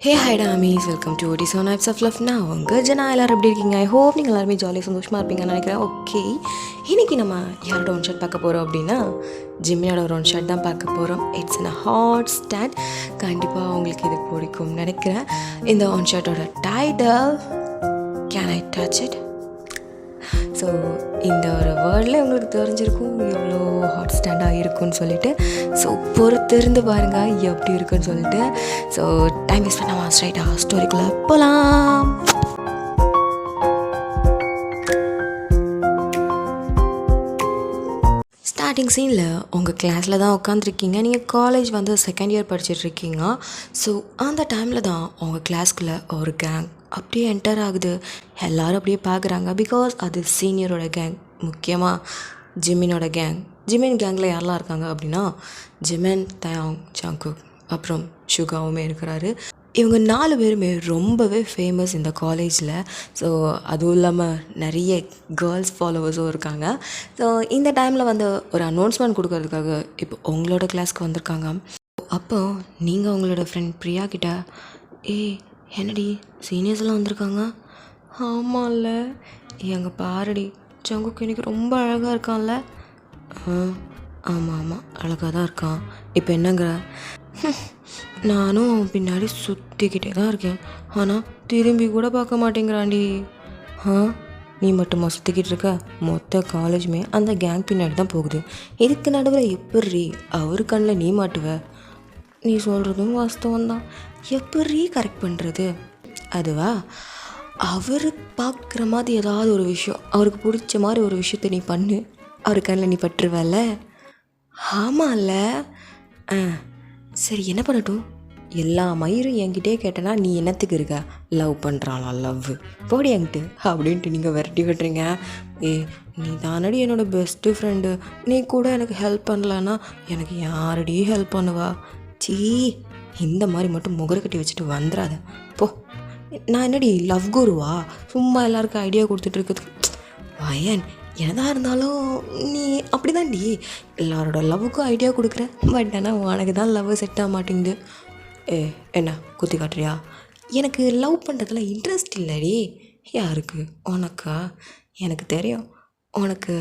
Hey ஹைடா Amish welcome to ஓடி so knives of love. நான் உங்கள் ஜனா எல்லோரும் எப்படி இருக்கீங்க? ஐ ஹோப் நீங்கள் எல்லாருமே ஜாலியாக சந்தோஷமாக இருப்பீங்கன்னு நினைக்கிறேன். ஓகே, இன்றைக்கி நம்ம யாரோட ஒன் ஷாட் பார்க்க போகிறோம் அப்படின்னா ஜிம்மியோட ஒரு ஒன் ஷாட் தான் பார்க்க போகிறோம். It's a hot stand. கண்டிப்பாக உங்களுக்கு இது பிடிக்கும்னு நினைக்கிறேன். இந்த ஒன் ஷாட்டோட title can I touch it. So இந்த ஒரு வேர்டில் உங்களுக்கு தெரிஞ்சிருக்கும் எவ்வளோ ஹாட் ஸ்டாண்டாக இருக்குன்னு சொல்லிட்டு. ஸோ பொறுத்திருந்து பாருங்கள் எப்படி இருக்குன்னு சொல்லிட்டு. ஸோ டைம் வேஸ்ட் பண்ணாமல் ஸ்ட்ரைட்டாக ஸ்டோரிக்குள்ளே போகலாம். ஸ்டார்டிங் சீனில் உங்கள் கிளாஸில் தான் உட்காந்துருக்கீங்க. நீங்கள் காலேஜ் வந்து செகண்ட் இயர் படிச்சிட்ருக்கீங்க. ஸோ அந்த டைமில் தான் உங்கள் கிளாஸ்க்குள்ளே ஒரு கேங் அப்படியே என்டர் ஆகுது. எல்லோரும் அப்படியே பார்க்குறாங்க. பிகாஸ் அது சீனியரோட கேங், முக்கியமாக ஜிமினோட கேங். ஜிமின் கேங்கில் யாரெல்லாம் இருக்காங்க அப்படின்னா ஜிமின், தயாங், ஜங்குக், அப்புறம் ஷுகாவுமே இருக்கிறாரு. இவங்க 4 பேருமே ரொம்பவே ஃபேமஸ் இந்த காலேஜில். ஸோ அதுவும் இல்லாமல் நிறைய கேர்ள்ஸ் ஃபாலோவர்ஸும் இருக்காங்க. ஸோ இந்த டைமில் வந்து ஒரு அனௌன்ஸ்மெண்ட் கொடுக்கறதுக்காக இப்போ உங்களோட கிளாஸ்க்கு வந்திருக்காங்க. அப்போ நீங்கள் உங்களோட ஃப்ரெண்ட் பிரியா கிட்ட, என்னடி சீனியர்ஸ்லாம் வந்திருக்காங்க? ஆமாம்ல, எங்கள் பாரடி ஜங்குக்கு எனக்கு ரொம்ப அழகாக இருக்கான்ல. ஆமாம் ஆமாம், அழகாக தான் இருக்கான். இப்போ என்னங்கிற? நானும் அவன் பின்னாடி சுற்றிக்கிட்டே தான் இருக்கேன், ஆனால் திரும்பி கூட பார்க்க மாட்டேங்கிறாண்டி. நீ மட்டுமா சுற்றிக்கிட்டு இருக்க? மொத்த காலேஜுமே அந்த கேங் பின்னாடி தான் போகுது. இதுக்கு நடுவில் எப்படி அவர் கண்ணில் நீ மாட்டுவ? நீ சொல்கிறதும் வாஸ்தவம் தான். எப்படி கரெக்ட் பண்ணுறது? அதுவா, அவர் பார்க்குற மாதிரி ஏதாவது ஒரு விஷயம், அவருக்கு பிடிச்ச மாதிரி ஒரு விஷயத்தை நீ பண்ணு, அவர் கண்ணில் நீ பட்டுருவல்ல. ஆமாம்ல. சரி, என்ன பண்ணட்டும்? எல்லா மயிரும் என்கிட்டே கேட்டேன்னா நீ என்னத்துக்கு இருக்க? லவ் பண்ணுறாளா? லவ் போடி என்கிட்ட அப்படின்ட்டு நீங்கள் விரட்டி விட்டுறீங்க. நீ தானடி என்னோடய பெஸ்ட்டு ஃப்ரெண்டு, நீ கூட எனக்கு ஹெல்ப் பண்ணலன்னா எனக்கு யாரடி ஹெல்ப் பண்ணுவா? சீ, இந்த மாதிரி மட்டும் முகர கட்டி வச்சுட்டு வந்துடாத போ. நான் என்னடி லவ் குருவா? சும்மா எல்லாருக்கும் ஐடியா கொடுத்துட்டு இருக்கிறதுக்கு. வயன், என்னதான் இருந்தாலும் நீ அப்படி தான்டி எல்லாரோட லவ்வுக்கும் ஐடியா கொடுக்குற. பட் ஆனால் உனக்கு தான் லவ் செட் ஆக மாட்டேங்குது. என்ன குத்தி காட்டுறியா? எனக்கு லவ் பண்ணுறதுல இன்ட்ரெஸ்ட் இல்லைடி. யாருக்கு? உனக்கா? எனக்கு தெரியும், உனக்கு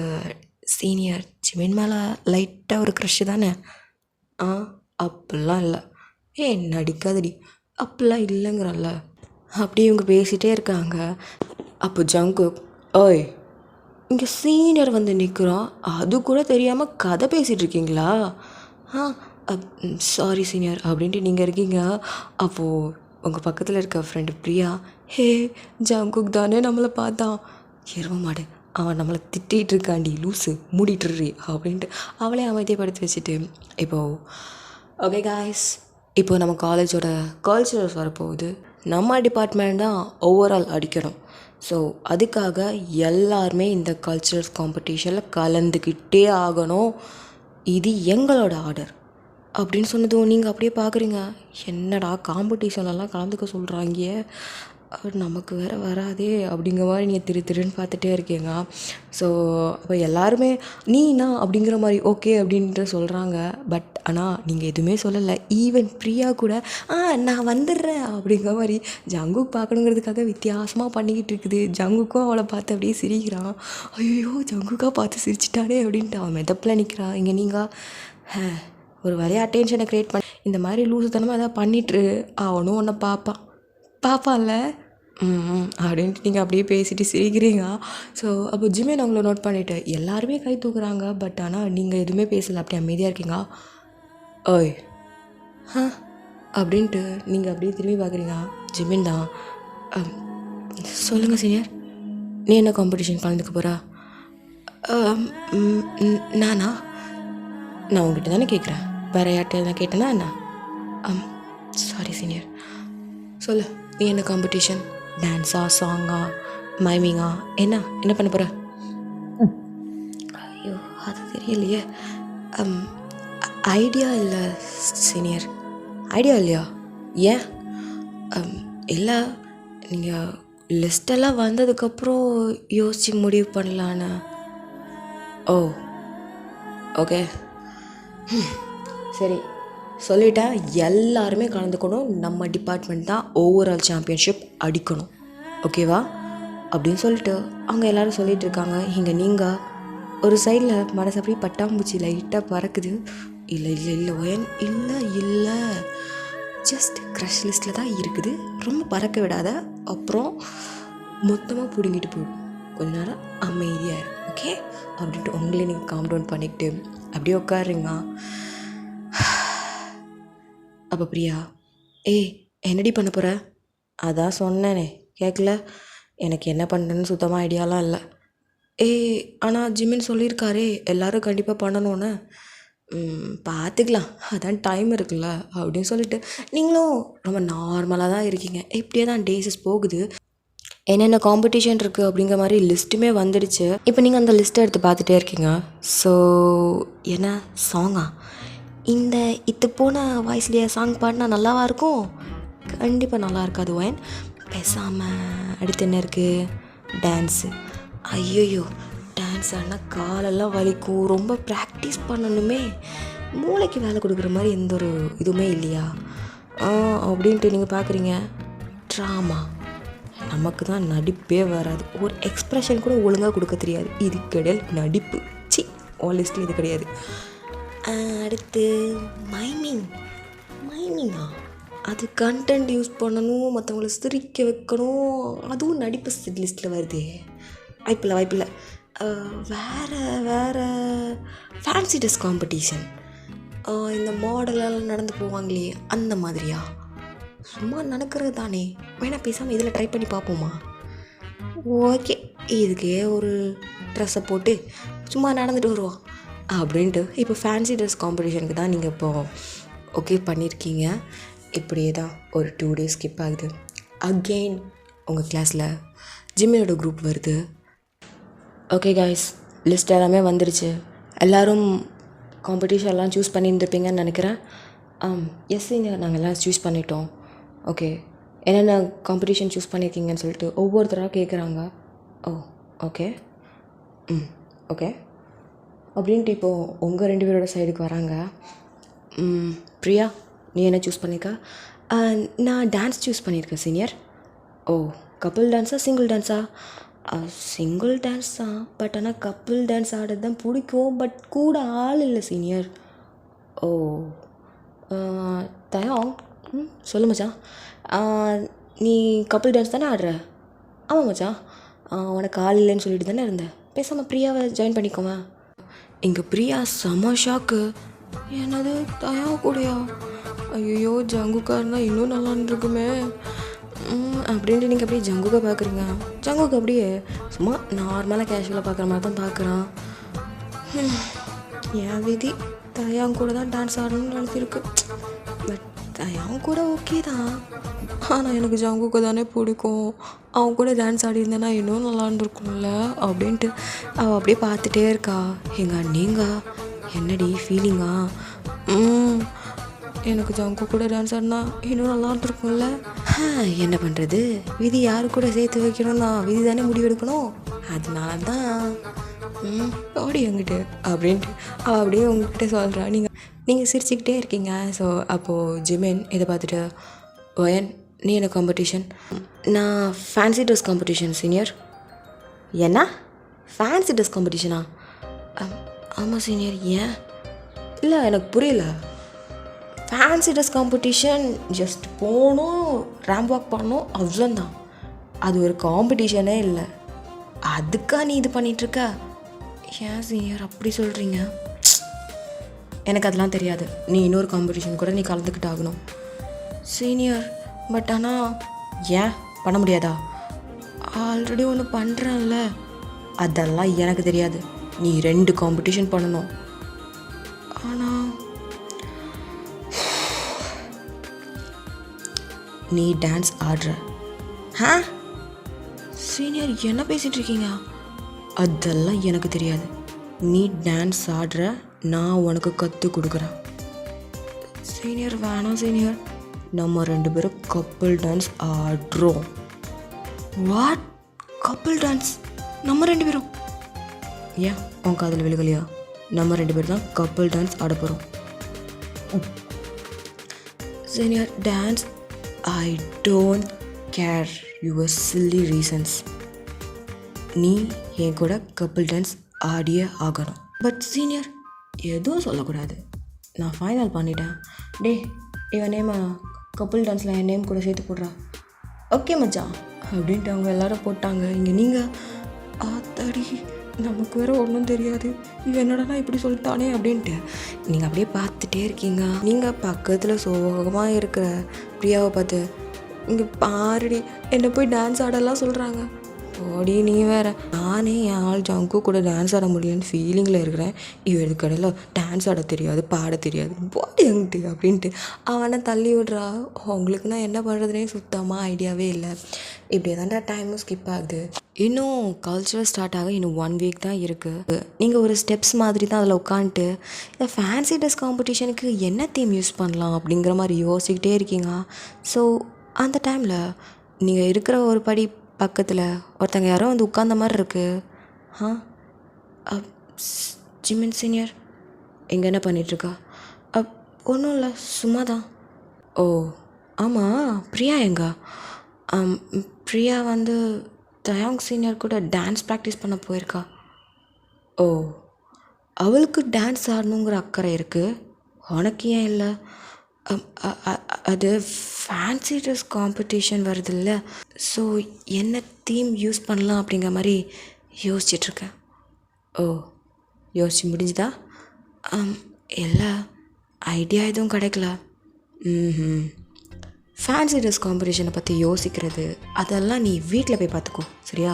சீனியர் ஜிமின் மேலே லைட்டாக ஒரு க்ரஷ்ஷு தானே? அப்படிலாம் இல்லை. நடிக்காதடி, அப்படிலாம் இல்லைங்கிறல்ல. அப்படி இவங்க பேசிகிட்டே இருக்காங்க. அப்போ ஜங்குக், ஓய் இங்கே சீனியர் வந்து நிற்கிறோம், அது கூட தெரியாமல் கதை பேசிகிட்டு இருக்கீங்களா? சாரி சீனியர் அப்படின்ட்டு நீங்கள் இருக்கீங்க. அப்போது உங்கள் பக்கத்தில் இருக்க ஃப்ரெண்டு பிரியா, ஜங்குக் தானே நம்மளை பார்த்தான், எருவ மாடு, அவன் நம்மளை திட்டிகிட்டு இருக்காண்டி, லூஸு மூடிட்டுறி அப்படின்ட்டு அவளே அமைதியப்படுத்தி வச்சுட்டு, இப்போது ஓகே காய்ஸ், இப்போது நம்ம காலேஜோட கல்ச்சுரல்ஸ் வரப்போகுது. நம்ம டிபார்ட்மெண்ட் தான் ஓவரால் அடிக்கணும். ஸோ அதுக்காக எல்லாருமே இந்த கல்ச்சுரல்ஸ் காம்படிஷனில் கலந்துக்கிட்டே ஆகணும். இது எங்களோட ஆர்டர் அப்படின்னு சொன்னதும் நீங்கள் அப்படியே பார்க்குறீங்க, என்னடா காம்படிஷன்லலாம் கலந்துக்க சொல்கிறாங்க, நமக்கு வேறு வராதே அப்படிங்கிற மாதிரி நீங்கள் திருன்னு பார்த்துட்டே இருக்கீங்க. ஸோ அப்போ எல்லாருமே நீனா அப்படிங்கிற மாதிரி ஓகே அப்படின்ட்டு சொல்கிறாங்க. பட் ஆனால் நீங்கள் எதுவுமே சொல்லலை. ஈவன் பிரியா கூட நான் வந்துடுறேன் அப்படிங்கிற மாதிரி ஜங்குக் பார்க்கணுங்கிறதுக்காக வித்தியாசமாக பண்ணிக்கிட்டு இருக்குது. ஜங்குக்கும் அவளை பார்த்து அப்படியே சிரிக்கிறான். ஐயோ, ஜங்குக்காக பார்த்து சிரிச்சிட்டானே அப்படின்ட்டு அவன் மெதப்பில் நிற்கிறான். இங்கே நீங்கள் ஒரு வரைய அட்டென்ஷனை க்ரியேட் பண்ணி இந்த மாதிரி லூசுத்தனமாக எதாவது பண்ணிட்டு அவனும் உன்னை பார்ப்பான்ல அப்படின்ட்டு நீங்கள் அப்படியே பேசிட்டு சிரிக்கிறீங்க. ஸோ அப்போ ஜிமின் அவங்கள நோட் பண்ணிவிட்டு எல்லாருமே கை தூக்குறாங்க. பட் ஆனால் நீங்கள் எதுவுமே பேசலை, அப்படி அமைதியாக இருக்கீங்க. ஓய் அப்படின்ட்டு நீங்கள் அப்படியே திரும்பி பார்க்குறீங்க. ஜிமின் தான், சொல்லுங்கள் சீனியர், நீ என்ன காம்படிஷன் கலந்துக்க போகிறா? நானா? நான் உங்ககிட்ட தானே கேட்குறேன், வேறு யார்கிட்ட நான் கேட்டேன்னா என்ன? சாரி சீனியர், சொல்லு, நீ என்ன காம்படிஷன்? டான்ஸா, சாங்கா, மைமிங்கா, என்ன பண்ண போகிற? ஐயோ, அது தெரியலையே. ஐடியா இல்லை சீனியர். ஐடியா இல்லையா? ஏன்? இல்லை, நீங்கள் லிஸ்டெல்லாம் வந்ததுக்கப்புறம் யோசிச்சு முடிவு பண்ணலான்னு. ஓ ஓகே, சரி, சொல்லிட்டேன், எல்லாருமே கலந்துக்கணும். நம்ம டிபார்ட்மெண்ட் தான் ஓவரால் சாம்பியன்ஷிப் அடிக்கணும், ஓகேவா அப்படின்னு சொல்லிட்டு அவங்க எல்லோரும் சொல்லிகிட்டு இருக்காங்க. இங்கே நீங்கள் ஒரு சைடில் மனசு அப்படியே பட்டாம்பூச்சி லைட்டாக பறக்குது. இல்லை இல்லை இல்லை ஒயன், இல்லை இல்லை, ஜஸ்ட் க்ரஷ் லிஸ்ட்டில் தான் இருக்குது, ரொம்ப பறக்க விடாத, அப்புறம் மொத்தமாக பிடுங்கிட்டு போகும். கொஞ்ச நேரம் அமைதியாக இரு, ஓகே அப்படின்ட்டு உங்களே நீங்கள் காம் டவுன் பண்ணிக்கிட்டு அப்படியே உட்காருங்க. அப்போ பிரியா, ஏய் என்னடி பண்ண போகிற? அதான் சொன்னேனே கேட்கல, எனக்கு என்ன பண்ணுறேன்னு சுத்தமாக ஐடியாலாம் இல்லை. ஏய் ஆனால் ஜிம்மின்னு சொல்லியிருக்காரே எல்லோரும் கண்டிப்பாக பண்ணணும்னு. பார்த்துக்கலாம், அதான் டைம் இருக்குல்ல அப்படின்னு சொல்லிட்டு நீங்களும் ரொம்ப நார்மலாக தான் இருக்கீங்க. இப்படியே தான் டேஸஸ் போகுது. என்னென்ன காம்படிஷன் இருக்குது அப்படிங்கிற மாதிரி லிஸ்ட்டுமே வந்துடுச்சு. இப்போ நீங்கள் அந்த லிஸ்ட்டை எடுத்து பார்த்துட்டே இருக்கீங்க. ஸோ என்ன சாங்கா? இந்த இத்து போன வாய்ஸ்லேயே சாங் பாடினா நல்லாவா இருக்கும்? கண்டிப்பாக நல்லா இருக்காது ஒயன். பேசாமல் அடுத்து என்ன இருக்குது? டான்ஸு. ஐயோயோ, டான்ஸ் ஆனால் காலெல்லாம் வலிக்கும், ரொம்ப ப்ராக்டிஸ் பண்ணணுமே, மூளைக்கு வேலை கொடுக்குற மாதிரி எந்த ஒரு இதுவுமே இல்லையா அப்படின்ட்டு நீங்கள் பார்க்குறீங்க. ட்ராமா, நமக்கு தான் நடிப்பே வராது, ஒரு எக்ஸ்ப்ரெஷன் கூட ஒழுங்காக கொடுக்க தெரியாது, இது கிடையாது நடிப்பு. சி, ஆல் லிஸ்ட்டில் இது கிடையாது. அடுத்து மைமிங்கா, அது கண்டென்ட் யூஸ் பண்ணணும், மற்றவங்கள சிரிக்க வைக்கணும், அதுவும் நடிப்பு லிஸ்ட்டில் வருது. வாய்ப்பில்லை. வேறு ஃபேன்சி ட்ரெஸ் காம்படிஷன், இந்த மாடலெல்லாம் நடந்து போவாங்களே அந்த மாதிரியா? சும்மா நடக்கிறது தானே, வேணால் பேசாமல் இதில் ட்ரை பண்ணி பார்ப்போமா? ஓகே, இதுக்கே ஒரு ட்ரெஸ்ஸை போட்டு சும்மா நடந்துட்டு வருவோம் அப்படின்ட்டு இப்போ ஃபேன்சி ட்ரெஸ் காம்படிஷனுக்கு தான் நீங்கள் இப்போது ஓகே பண்ணியிருக்கீங்க. இப்படியே தான் ஒரு 2 days ஸ்கிப் ஆகுது. அகெயின் உங்கள் கிளாஸில் ஜிம்மினோட குரூப் வருது. ஓகே காய்ஸ், லிஸ்ட் எல்லாமே வந்துருச்சு. எல்லோரும் காம்படிஷன்லாம் சூஸ் பண்ணியிருந்துருப்பீங்கன்னு நினைக்கிறேன். எஸ் நாங்கள் எல்லாம் சூஸ் பண்ணிட்டோம். ஓகே, என்னென்ன காம்படிஷன் சூஸ் பண்ணியிருக்கீங்கன்னு சொல்லிட்டு ஒவ்வொருத்தராக கேட்குறாங்க. ஓ ஓகே, ஓகே அப்படின்ட்டு இப்போது உங்கள் 2 பேரோட சைடுக்கு வராங்க. பிரியா, நீ என்ன சூஸ் பண்ணியிருக்க? நான் டான்ஸ் சூஸ் பண்ணியிருக்கேன் சீனியர். ஓ, கப்புள் டான்ஸா சிங்கிள் டான்ஸா? சிங்கிள் டான்ஸ் தான், பட் ஆனால் கப்புள் டான்ஸ் ஆடுறது தான் பிடிக்கும், பட் கூட ஆள் இல்லை சீனியர். ஓ தயம், சொல்லு மச்சான், நீ கப்புள் டான்ஸ் தானே ஆடுற? ஆமாம் மச்சான், உனக்கு ஆள் இல்லைன்னு சொல்லிட்டு தானே இருந்தேன், பேசாமல் பிரியாவை ஜாயின் பண்ணிக்கோங்க. இங்கே பிரியா செம ஷாக்கு. என்னது தயம் கூடயா? ஐயோ, ஜங்குக்காருனா இன்னும் நல்லான்னு இருக்குமே அப்படின்ட்டு நீங்கள் அப்படியே ஜங்குக்கை பார்க்குறீங்க. ஜங்குக்கு அப்படியே சும்மா நார்மலாக கேஷுவலாக பார்க்குற மாதிரி தான் பார்க்குறான். என் விதி, தயான் கூட தான் டான்ஸ் ஆடணும்னு நினைச்சிருக்கு. பட் தயான் கூட ஓகே தான், ஆனால் எனக்கு ஜங்குக்கு தானே பிடிக்கும், அவன் கூட டான்ஸ் ஆடிருந்தேன்னா இன்னும் நல்லா இருந்திருக்கும்ல அப்படின்ட்டு அவள் அப்படியே பார்த்துட்டே இருக்கா. நீங்கள் என்னடி ஃபீலிங்கா? எனக்கு ஜங்கு கூட டான்ஸ் ஆடினா இன்னும் நல்லா இருந்திருக்கும்ல. என்ன பண்ணுறது, விதி யாரு கூட சேர்த்து வைக்கணும்னா விதி தானே முடிவெடுக்கணும், அதனால தான் ஓடி எங்கிட்டு அப்படின்ட்டு அவள் அப்படியே உங்ககிட்ட சொல்கிறா. நீங்கள் சிரிச்சுக்கிட்டே இருக்கீங்க. ஸோ அப்போது ஜிமின் இதை பார்த்துட்டு, ஒயன் நீ என்ன காம்படிஷன்? நான் ஃபேன்சி ட்ரெஸ் காம்படிஷன் சீனியர். என்ன ஃபேன்சி ட்ரெஸ் காம்படிஷனா? ஆமாம் சீனியர். ஏன்? இல்லை எனக்கு புரியல. ஃபேன்சி ட்ரெஸ் காம்படிஷன் ஜஸ்ட் போகணும், ரேம்ப் வாக் பண்ணணும், அவ்வளோந்தான், அது ஒரு காம்படிஷனே இல்லை. அதுக்கா நீ இது பண்ணிகிட்ருக்க? ஏன் சீனியர் அப்படி சொல்கிறீங்க? எனக்கு அதெல்லாம் தெரியாது, நீ இன்னொரு காம்படிஷன் கூட நீ கலந்துக்கிட்டு ஆகணும் சீனியர். பட் ஆனால் ஏன் பண்ண முடியாதா? ஆல்ரெடி ஒன்று பண்ணுறேன்ல. அதெல்லாம் எனக்கு தெரியாது, நீ 2 காம்படிஷன் பண்ணணும். ஆனால் நீ டான்ஸ் ஆடுற. சீனியர் என்ன பேசிகிட்டு இருக்கீங்க? அதெல்லாம் எனக்கு தெரியாது, நீ டான்ஸ் ஆடுற, நான் உனக்கு கற்றுக் கொடுக்குறேன். சீனியர் வேணாம் சீனியர், நம்ம 2 பேரும் கப்புள் டான்ஸ் ஆடுறோம். வாட்? கப்புள் டான்ஸ் நம்ம 2 பேரும்? ஏன் உன் காதில் விழுகலையா? நம்ம 2 பேரும் தான் கப்புள் டான்ஸ் ஆட போகிறோம். Senior dance I don't care your chilli reasons. நீ என் கூட கப்புள் டான்ஸ் ஆடியே ஆகணும். பட் சீனியர் எதுவும் சொல்லக்கூடாது, நான் ஃபைனல் பண்ணிட்டேன். டே இவன் நேம் கப்புள் டான்ஸில் என் நேம் கூட சேர்த்து போடுறா. ஓகே மச்சான் அப்படின்ட்டு அவங்க எல்லோரும் போட்டாங்க. இங்கே நீங்கள் ஆத்தாடி நமக்கு வேறு ஒன்றும் தெரியாது, இவன் என்னடா இப்படி சொல்லிட்டானே அப்படின்ட்டு நீங்கள் அப்படியே பார்த்துட்டே இருக்கீங்க. நீங்கள் பக்கத்தில் சோகமாக இருக்கிற பிரியாவை பார்த்து இங்கே பாருடி என்னை போய் டான்ஸ் ஆடலாம் சொல்கிறாங்க. ஓடி நீ வேறு, நானே என் ஆள் ஜங்கு கூட டான்ஸ் ஆட முடியலன்னு ஃபீலிங்கில் இருக்கிறேன். இவருக்கு கடையில் டான்ஸ் ஆட தெரியாது, பாட தெரியாது, போடி எங்கிட்டு அப்படின்ட்டு அவனை தள்ளி விட்றா. அவங்களுக்கு நான் என்ன பண்ணுறதுனே சுத்தமாக ஐடியாவே இல்லை. இப்படியே தான்டா டைமும் ஸ்கிப் ஆகுது. இன்னும் கல்ச்சுரல் ஸ்டார்ட் ஆக இன்னும் 1 வீக் தான் இருக்குது. நீங்கள் ஒரு ஸ்டெப்ஸ் மாதிரி தான் அதில் உட்காந்துட்டு இந்த ஃபேன்சி ட்ரெஸ் காம்படிஷனுக்கு என்ன தீம் யூஸ் பண்ணலாம் அப்படிங்கிற மாதிரி யோசிக்கிட்டே இருக்கீங்க. ஸோ அந்த டைமில் நீங்கள் இருக்கிற ஒரு படி பக்கத்தில் ஒருத்தங்க யாரோ வந்து உட்கார்ந்த மாதிரி இருக்குது. ஜிமின் சீனியர் எங்கே என்ன பண்ணிகிட்ருக்கா? ஒன்றும் இல்லை, சும்மா தான். ஓ ஆமாம், பிரியா எங்க? பிரியா வந்து தயாங் சீனியர் கூட டான்ஸ் ப்ராக்டிஸ் பண்ண போயிருக்கா. ஓ அவளுக்கு டான்ஸ் ஆடணுங்கிற அக்கறை இருக்குது, உனக்கு ஏன் இல்லை? அது ஃபேன்சி ட்ரெஸ் காம்படிஷன் வருதுல்ல, ஸோ என்ன தீம் யூஸ் பண்ணலாம் அப்படிங்கிற மாதிரி யோசிச்சிட்ருக்கேன். ஓ யோசிச்சு முடிஞ்சுதா? இல்லை, ஐடியா எதுவும் கிடைக்கல. ஃபேன்சி ட்ரெஸ் காம்படிஷனை பற்றி யோசிக்கிறது அதெல்லாம் நீ வீட்டில் போய் பார்த்துக்கோ, சரியா?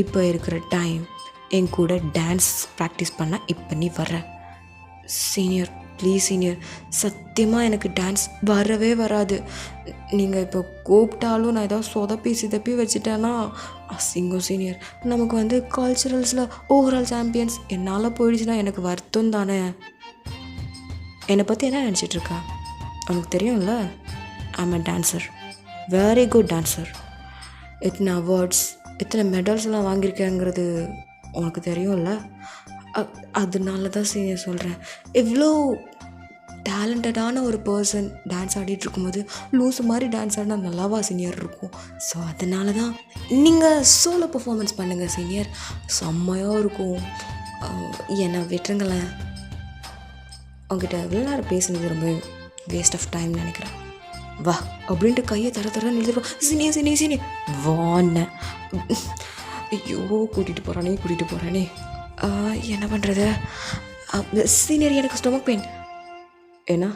இப்போ இருக்கிற டைம் என் கூட டான்ஸ் ப்ராக்டிஸ் பண்ண இப்போ நீ வர்ற. சீனியர் ப்ளீஸ் சீனியர், சத்தியமாக எனக்கு டான்ஸ் வரவே வராது. நீங்கள் இப்போ கூப்பிட்டாலும் நான் ஏதாவது சொதப்பி சிதப்பி வச்சுட்டேன்னா அசிங்கம் சீனியர். நமக்கு வந்து கல்ச்சுரல்ஸில் ஓவரால் சாம்பியன்ஸ் என்னால் போயிடுச்சுன்னா எனக்கு வருத்தம் தானே. என்னை பற்றி என்ன நினச்சிட்ருக்கா? உனக்கு தெரியும்ல, I'm a dancer, very good dancer. எத்தனை அவார்ட்ஸ் எத்தனை மெடல்ஸ்லாம் வாங்கியிருக்கேங்கிறது உனக்கு தெரியும்ல. அதனால தான் சீனியர் சொல்கிறேன். இவ்வளோ டேலண்டடான ஒரு பர்சன் டான்ஸ் ஆடிட்டுருக்கும்போது லூஸு மாதிரி டான்ஸ் ஆடினா நல்லாவா சீனியர் இருக்கும்? ஸோ அதனால தான் நீங்கள் சோலோ பர்ஃபார்மன்ஸ் பண்ணுங்கள் சீனியர், செம்மையாக இருக்கும். என்னை விட்டுருங்களேன். உங்ககிட்ட இவ்வளோ நேரம் பேசுனது ரொம்ப வேஸ்ட் ஆஃப் டைம் நினைக்கிறேன். வா அப்படின்ட்டு கையை தரன்னு எழுதிடுவோம். சீனியர் சீனியர் சீனியர் வாண்ண. ஐயோ கூட்டிகிட்டு போகிறானே. என்ன பண்ணுறது? சீனியர் எனக்கு ஸ்டொமக் பெயின். ஏன்னா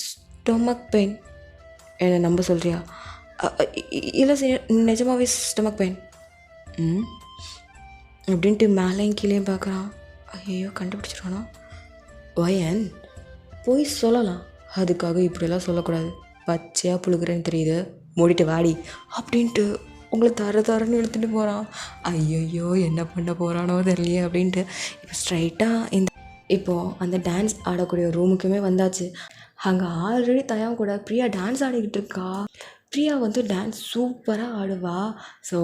ஸ்டொமக் பெயின் என்ன நம்ப சொல்கிறியா? இல்லை சீனியர், நிஜமாவே ஸ்டொமக் பெயின் அப்படின்ட்டு மேலேயும் கீழேயும் பார்க்குறான். ஐயோ கண்டுபிடிச்சிருவானோ? வயன் போய் சொல்லலாம், அதுக்காக இப்படியெல்லாம் சொல்லக்கூடாது. பச்சையாக புழுகிறேன்னு தெரியுது, மூடிட்டு வாடி அப்படின்ட்டு உங்களை தரன்னு எடுத்துகிட்டு போகிறான். ஐயோ என்ன பண்ண போகிறானோ தெரியலையே அப்படின்ட்டு இப்போ ஸ்ட்ரைட்டாக இப்போது அந்த டான்ஸ் ஆடக்கூடிய ரூமுக்குமே வந்தாச்சு. அங்கே ஆல்ரெடி தயாங் கூட பிரியா டான்ஸ் ஆடிக்கிட்டு இருக்கா. பிரியா வந்து டான்ஸ் சூப்பராக ஆடுவா. ஸோ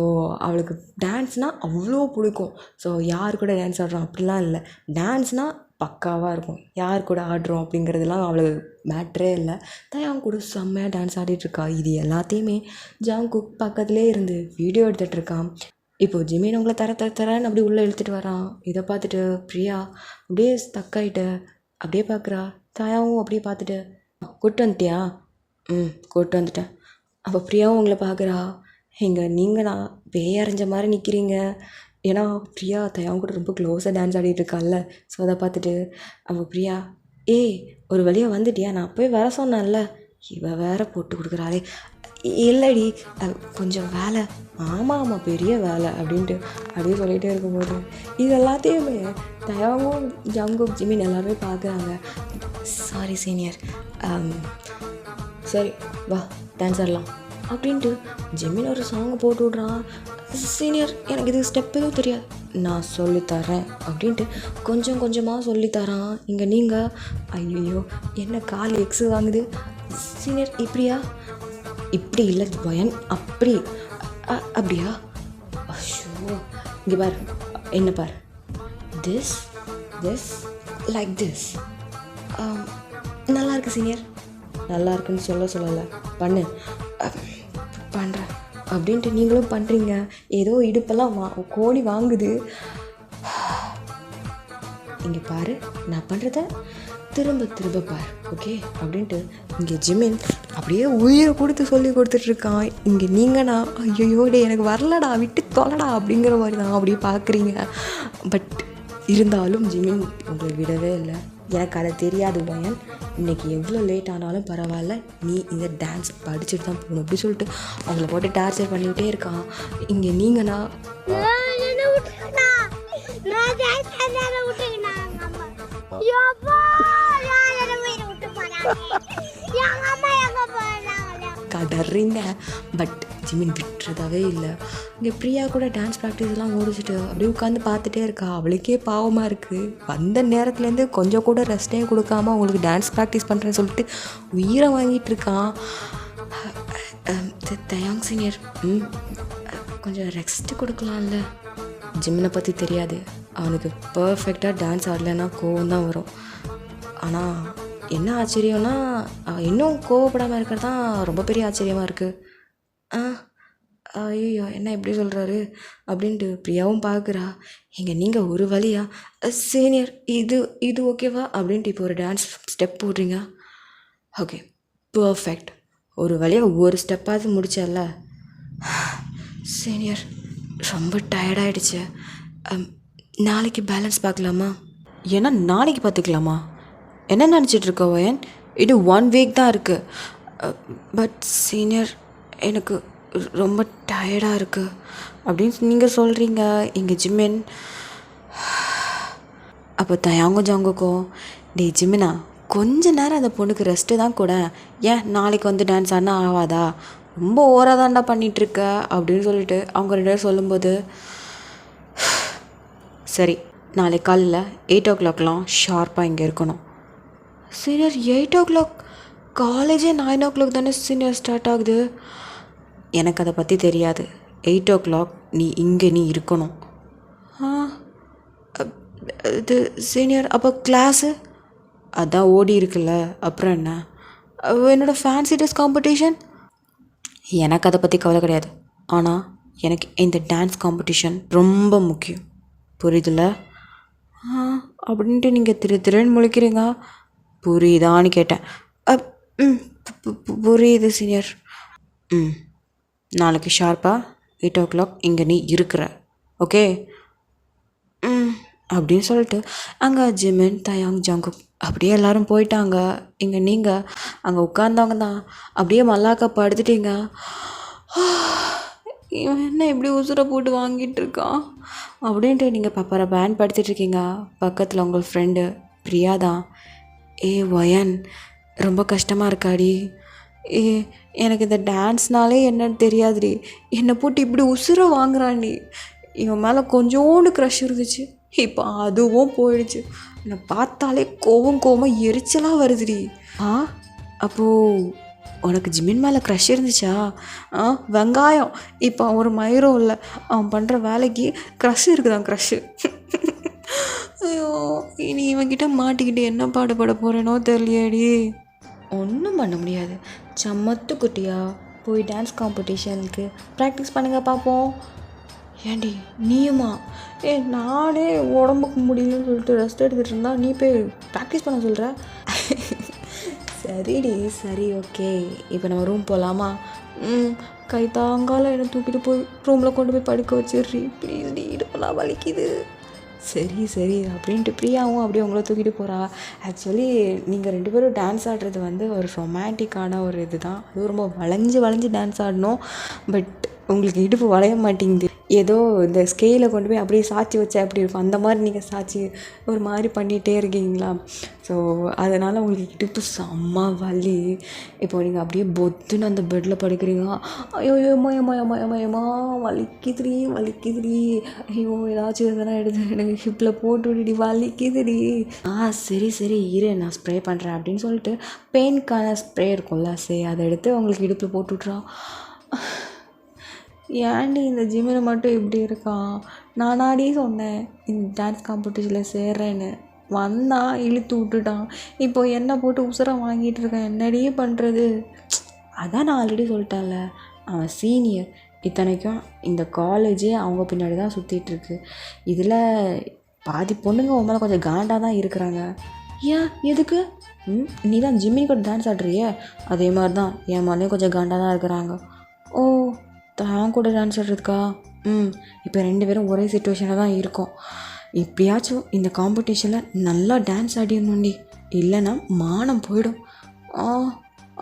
அவளுக்கு டான்ஸ்னால் அவ்வளோ பிடிக்கும். ஸோ யார் கூட டான்ஸ் ஆடுறோம் அப்படிலாம் இல்லை, டான்ஸ்னால் பக்காவாக இருக்கும். யார் கூட ஆடுறோம் அப்படிங்கிறதுலாம் அவளுக்கு மேட்ரே இல்லை. தயாங் கூட செம்மையாக டான்ஸ் ஆடிட்டுருக்கா. இது எல்லாத்தையுமே ஜாங்குக் பக்கத்துலேயே இருந்து வீடியோ எடுத்துகிட்ருக்கான். இப்போது ஜிமின் உங்களை தரன்னு அப்படி உள்ளே இழுத்துட்டு வரான். இதை பார்த்துட்டு பிரியா அப்படியே ஸ்டக்காயிட்டு அப்படியே பார்க்குறா. தயாவும் அப்படியே பார்த்துட்டு கூட்டு வந்துட்டியா? கூட்டு வந்துட்டேன். அப்போ பிரியாவும் உங்களை பார்க்குறா. நீங்கள் நான் பேயரைஞ்ச மாதிரி நிற்கிறீங்க. ஏன்னா பிரியா தயாவும் கூட ரொம்ப க்ளோஸாக டான்ஸ் ஆடிட்டுருக்காள்ல. ஸோ அதை பார்த்துட்டு அவள் பிரியா, ஏய் ஒரு வழியாக வந்துட்டியா? நான் அப்போயே வர சொன்னேன்ல. இவள் வேற போட்டு கொடுக்குறாளே. இல்லைடி கொஞ்சம் வேலை. ஆமாம் பெரிய வேலை அப்படின்ட்டு அப்படியே சொல்லிகிட்டே இருக்கும்போது இது எல்லாத்தையுமே தயாவும் ஜங்குக் ஜிமின் எல்லாருமே பார்க்குறாங்க. சாரி சீனியர், சரி வா டான்ஸ் ஆடலாம் அப்படின்ட்டு ஜிமின் ஒரு சாங் போட்டு விட்றான். சீனியர் எனக்கு இது ஸ்டெப் எதுவும் தெரியாது, நான் சொல்லித்தரேன் அப்படின்ட்டு கொஞ்சம் கொஞ்சமாக சொல்லித்தரான். இங்கே நீங்கள் ஐயோ என்ன கால் எக்ஸு வாங்குது. சீனியர் இப்படியா? இப்படி இல்லை வயன், அப்படி அப்படியா? ஐயோ இங்கே பார், என்ன பார், திஸ் லைக் திஸ். நல்லா இருக்கு சீனியர், நல்லா இருக்குன்னு சொல்லலை, பண்ணு பண்ணுறேன் அப்படின்ட்டு நீங்களும் பண்ணுறீங்க. ஏதோ இடுப்பெல்லாம் கோடி வாங்குது. இங்கே பாரு, நான் பண்ணுறத திரும்ப பார், ஓகே அப்படின்ட்டு இங்கே ஜிமின் அப்படியே உயிரை கொடுத்து சொல்லி கொடுத்துட்ருக்கான். இங்கே நீங்கண்ணா ஐயோ டே எனக்கு வரலடா விட்டு தொலைடா அப்படிங்கிற மாதிரி தான் அப்படியே பார்க்குறீங்க. பட் இருந்தாலும் ஜிமின் உங்களை விடவே இல்லை. எனக்கு அதை தெரியாது வயன், இன்றைக்கி எவ்வளோ லேட் ஆனாலும் பரவாயில்ல, நீ இந்த டான்ஸ் படிச்சுட்டு தான் போகணும் அப்படி சொல்லிட்டு அவங்கள போட்டு டார்ச்சர் பண்ணிக்கிட்டே இருக்கான். இங்கே நீங்கண்ணா கதறீங்க. பட் ஜிமின் விட்டுறதாவே இல்லை. இங்கே பிரியா கூட டான்ஸ் ப்ராக்டிஸ்லாம் முடிச்சுட்டு அப்படியே உட்காந்து பார்த்துட்டே இருக்கா. அவளுக்கே பாவமாக இருக்குது. வந்த நேரத்துலேருந்து கொஞ்சம் கூட ரெஸ்ட்டே கொடுக்காம அவங்களுக்கு டான்ஸ் ப்ராக்டிஸ் பண்ணுறேன்னு சொல்லிட்டு உயிரை வாங்கிட்டு இருக்கான். தயாங் சீனியர் கொஞ்சம் ரெஸ்ட்டு கொடுக்கலாம்ல. ஜிம்மினை பற்றி தெரியாது, அவனுக்கு பர்ஃபெக்டாக டான்ஸ் ஆடலைன்னா கோவம் தான் வரும். ஆனால் என்ன ஆச்சரியம்னா இன்னும் கோவப்படாமல் இருக்கிறது தான் ரொம்ப பெரிய ஆச்சரியமாக இருக்குது. ஐயோ என்ன இப்படி சொல்கிறாரு அப்படின்ட்டு பிரியாவும் பார்க்குறா. நீங்கள் ஒரு வழியா சீனியர் இது ஓகேவா அப்படின்ட்டு இப்போ ஒரு டான்ஸ் ஸ்டெப் போடுறீங்க. ஓகே பர்ஃபெக்ட், ஒரு வழியாக ஒரு ஸ்டெப்பாவது முடிச்சல. சீனியர் ரொம்ப டயர்டாயிடுச்சு, நாளைக்கு பேலன்ஸ் பார்க்கலாமா? ஏன்னா நாளைக்கு பார்த்துக்கலாமா? என்ன நினச்சிட்ருக்க வயன்? இது 1 வீக் தான் இருக்குது. பட் சீனியர் எனக்கு ரொம்ப டயர்டாக இருக்குது அப்படின்னு நீங்கள் சொல்கிறீங்க. இங்கே ஜிமின் அப்போ தயாங்க ஜாங்குக்கோ டே ஜிமினா கொஞ்ச நேரம் அந்த பொண்ணுக்கு ரெஸ்ட்டு தான் கூட, ஏன் நாளைக்கு வந்து டான்ஸ் ஆடினா ஆகாதா? ரொம்ப ஓவராக தாண்டா பண்ணிகிட்ருக்க அப்படின்னு சொல்லிட்டு அவங்க 2 பேரும் சொல்லும்போது, சரி நாளைக்கு காலையில் 8 o'clockலாம் ஷார்ப்பாக இங்கே இருக்கணும். Senior 8 o'clock? காலேஜே 9 o'clock தானே சீனியர் ஸ்டார்ட் ஆகுது. எனக்கு அதை பற்றி தெரியாது. 8 o'clock நீ இருக்கணும். இது சீனியர் அப்போ கிளாஸு அதான் ஓடி இருக்குல்ல, அப்புறம் என்ன? என்னோடய ஃபேன்சி ட்ரெஸ் காம்படிஷன்? எனக்கு அதை பற்றி கவலை கிடையாது. ஆனால் எனக்கு இந்த டான்ஸ் காம்படிஷன் ரொம்ப முக்கியம், புரியுதுல்ல? அப்படின்ட்டு நீங்கள் திருன்னு முழிக்கிறீங்க. புரியுதான்னு கேட்டேன். புரியுது சீனியர். நாளைக்கு ஷார்ப்பாக 8 o'clock இங்கே நீ இருக்கிற, ஓகே? அப்படின்னு சொல்லிட்டு அங்கே ஜிமின் தயாங் ஜங்குக் அப்படியே எல்லோரும் போயிட்டாங்க. இங்கே நீங்கள் அங்கே உட்காந்தவங்க தான் அப்படியே மல்லாக்கா படுத்துட்டீங்க. இவன் என்ன இப்படி உசுரை போட்டு வாங்கிட்டு இருக்கான் அப்படின்ட்டு நீங்கள் பப்பரை பேன் படுத்திட்ருக்கீங்க. பக்கத்தில் உங்கள் ஃப்ரெண்டு பிரியா தான். வயன் ரொம்ப கஷ்டமாக இருக்காடி. எனக்கு இந்த டான்ஸ்னாலே என்னன்னு தெரியாதுடி, என்னை போட்டு இப்படி உசுரை வாங்குறான்டி. இவன் மேலே கொஞ்சோண்டு க்ரஷ் இருந்துச்சு, இப்போ அதுவும் போயிடுச்சு. என்னை பார்த்தாலே கோவமாக எரிச்சலாக வருதுடி. அப்போது உனக்கு ஜிமின் மேலே க்ரஷ் இருந்துச்சா? வெங்காயம் இப்போ அவன் ஒரு மயிரும் இல்லை, அவன் பண்ணுற வேலைக்கு க்ரஷ் இருக்குதான் க்ரஷ்ஷு. ஐயோ இனி இவன்கிட்ட மாட்டிக்கிட்டு என்ன பாடுபட போகிறேனோ தெரியலையேடி. ஒன்றும் பண்ண முடியாது, சம்மத்து குட்டியா போய் டான்ஸ் காம்படிஷனுக்கு ப்ராக்டிஸ் பண்ணுங்க பார்ப்போம். ஏண்டி நீயுமா? நானே உடம்புக்கு முடியலன்னு சொல்லிட்டு ரெஸ்ட் எடுத்துகிட்டு இருந்தா நீ போய் ப்ராக்டிஸ் பண்ண சொல்கிற? சரிடி சரி ஓகே, இப்போ நம்ம ரூம் போகலாமா? கை தாங்கால என்னை தூக்கிட்டு போய் ரூமில் கொண்டு போய் படுக்க வச்சிடுறி ப்ளீஸ் டி, இடுப்பெல்லாம் வலிக்குது. சரி அப்படின்ட்டு பிரியாவும் அப்படியே உங்களை தூக்கிட்டு போகிறா. ஆக்சுவலி நீங்கள் 2 பேரும் டான்ஸ் ஆடுறது வந்து ஒரு ரொமான்டிக்கான ஒரு இது தான். அதுவும் ரொம்ப வளைஞ்சு டான்ஸ் ஆடணும். பட் உங்களுக்கு இடுப்பு வளைய மாட்டேங்குது. ஏதோ இந்த ஸ்கேலை கொண்டு போய் அப்படியே சாய்ச்சி வச்சா எப்படி இருக்கும் அந்த மாதிரி நீங்கள் சாய்ச்சி ஒரு மாதிரி பண்ணிகிட்டே இருக்கீங்களா. ஸோ அதனால் உங்களுக்கு இடுப்பு செம்ம வலி. இப்போ நீங்கள் அப்படியே பொத்துன்னு அந்த பெட்டில் படுக்கிறீங்க. ஐயோ ஏமா வலிக்குதுடி. ஐயோ ஏதாச்சும் இதெல்லாம் எடுத்து எனக்கு ஹிப்பில் போட்டு விட்டுடி வலிக்குதுடி. சரி இரு நான் ஸ்ப்ரே பண்ணுறேன் அப்படின்னு சொல்லிட்டு பெயின்கான ஸ்ப்ரே இருக்கும்ல, சரி அதை எடுத்து உங்களுக்கு இடுப்பில் போட்டு விட்றான். ஏன்டி இந்த ஜிம்மில் மட்டும் இப்படி இருக்கான்? நானாடி சொன்னேன் இந்த டான்ஸ் காம்படிஷனில் சேர்றேன்னு. வந்தான் இழுத்து விட்டுட்டான். இப்போ என்ன போட்டு உசுரை வாங்கிட்டு இருக்கேன், என்னடி பண்ணுறது? அதான் நான் ஆல்ரெடி சொல்லிட்டேன்ல, அவன் சீனியர். இத்தனைக்கும் இந்த காலேஜே அவங்க பின்னாடி தான் சுற்றிட்டுருக்கு. இதில் பாதி பொண்ணுங்க உன் மேலே கொஞ்சம் காண்டாக தான் இருக்கிறாங்க. ஏன் எதுக்கு? நீ தான் ஜிம்மினி கூட டான்ஸ் ஆடுறியே, அதே மாதிரி தான் என் மேலேயும் கொஞ்சம் காண்டாக தான் இருக்கிறாங்க. ஓ, தான் கூட டான்ஸ் ஆடுறதுக்கா? இப்போ 2 பேரும் ஒரே சிச்சுவேஷனில் தான் இருக்கோம். எப்படியாச்சும் இந்த காம்படிஷனில் நல்லா டான்ஸ் ஆடிடணுண்டி, இல்லைன்னா மானம் போயிடும்.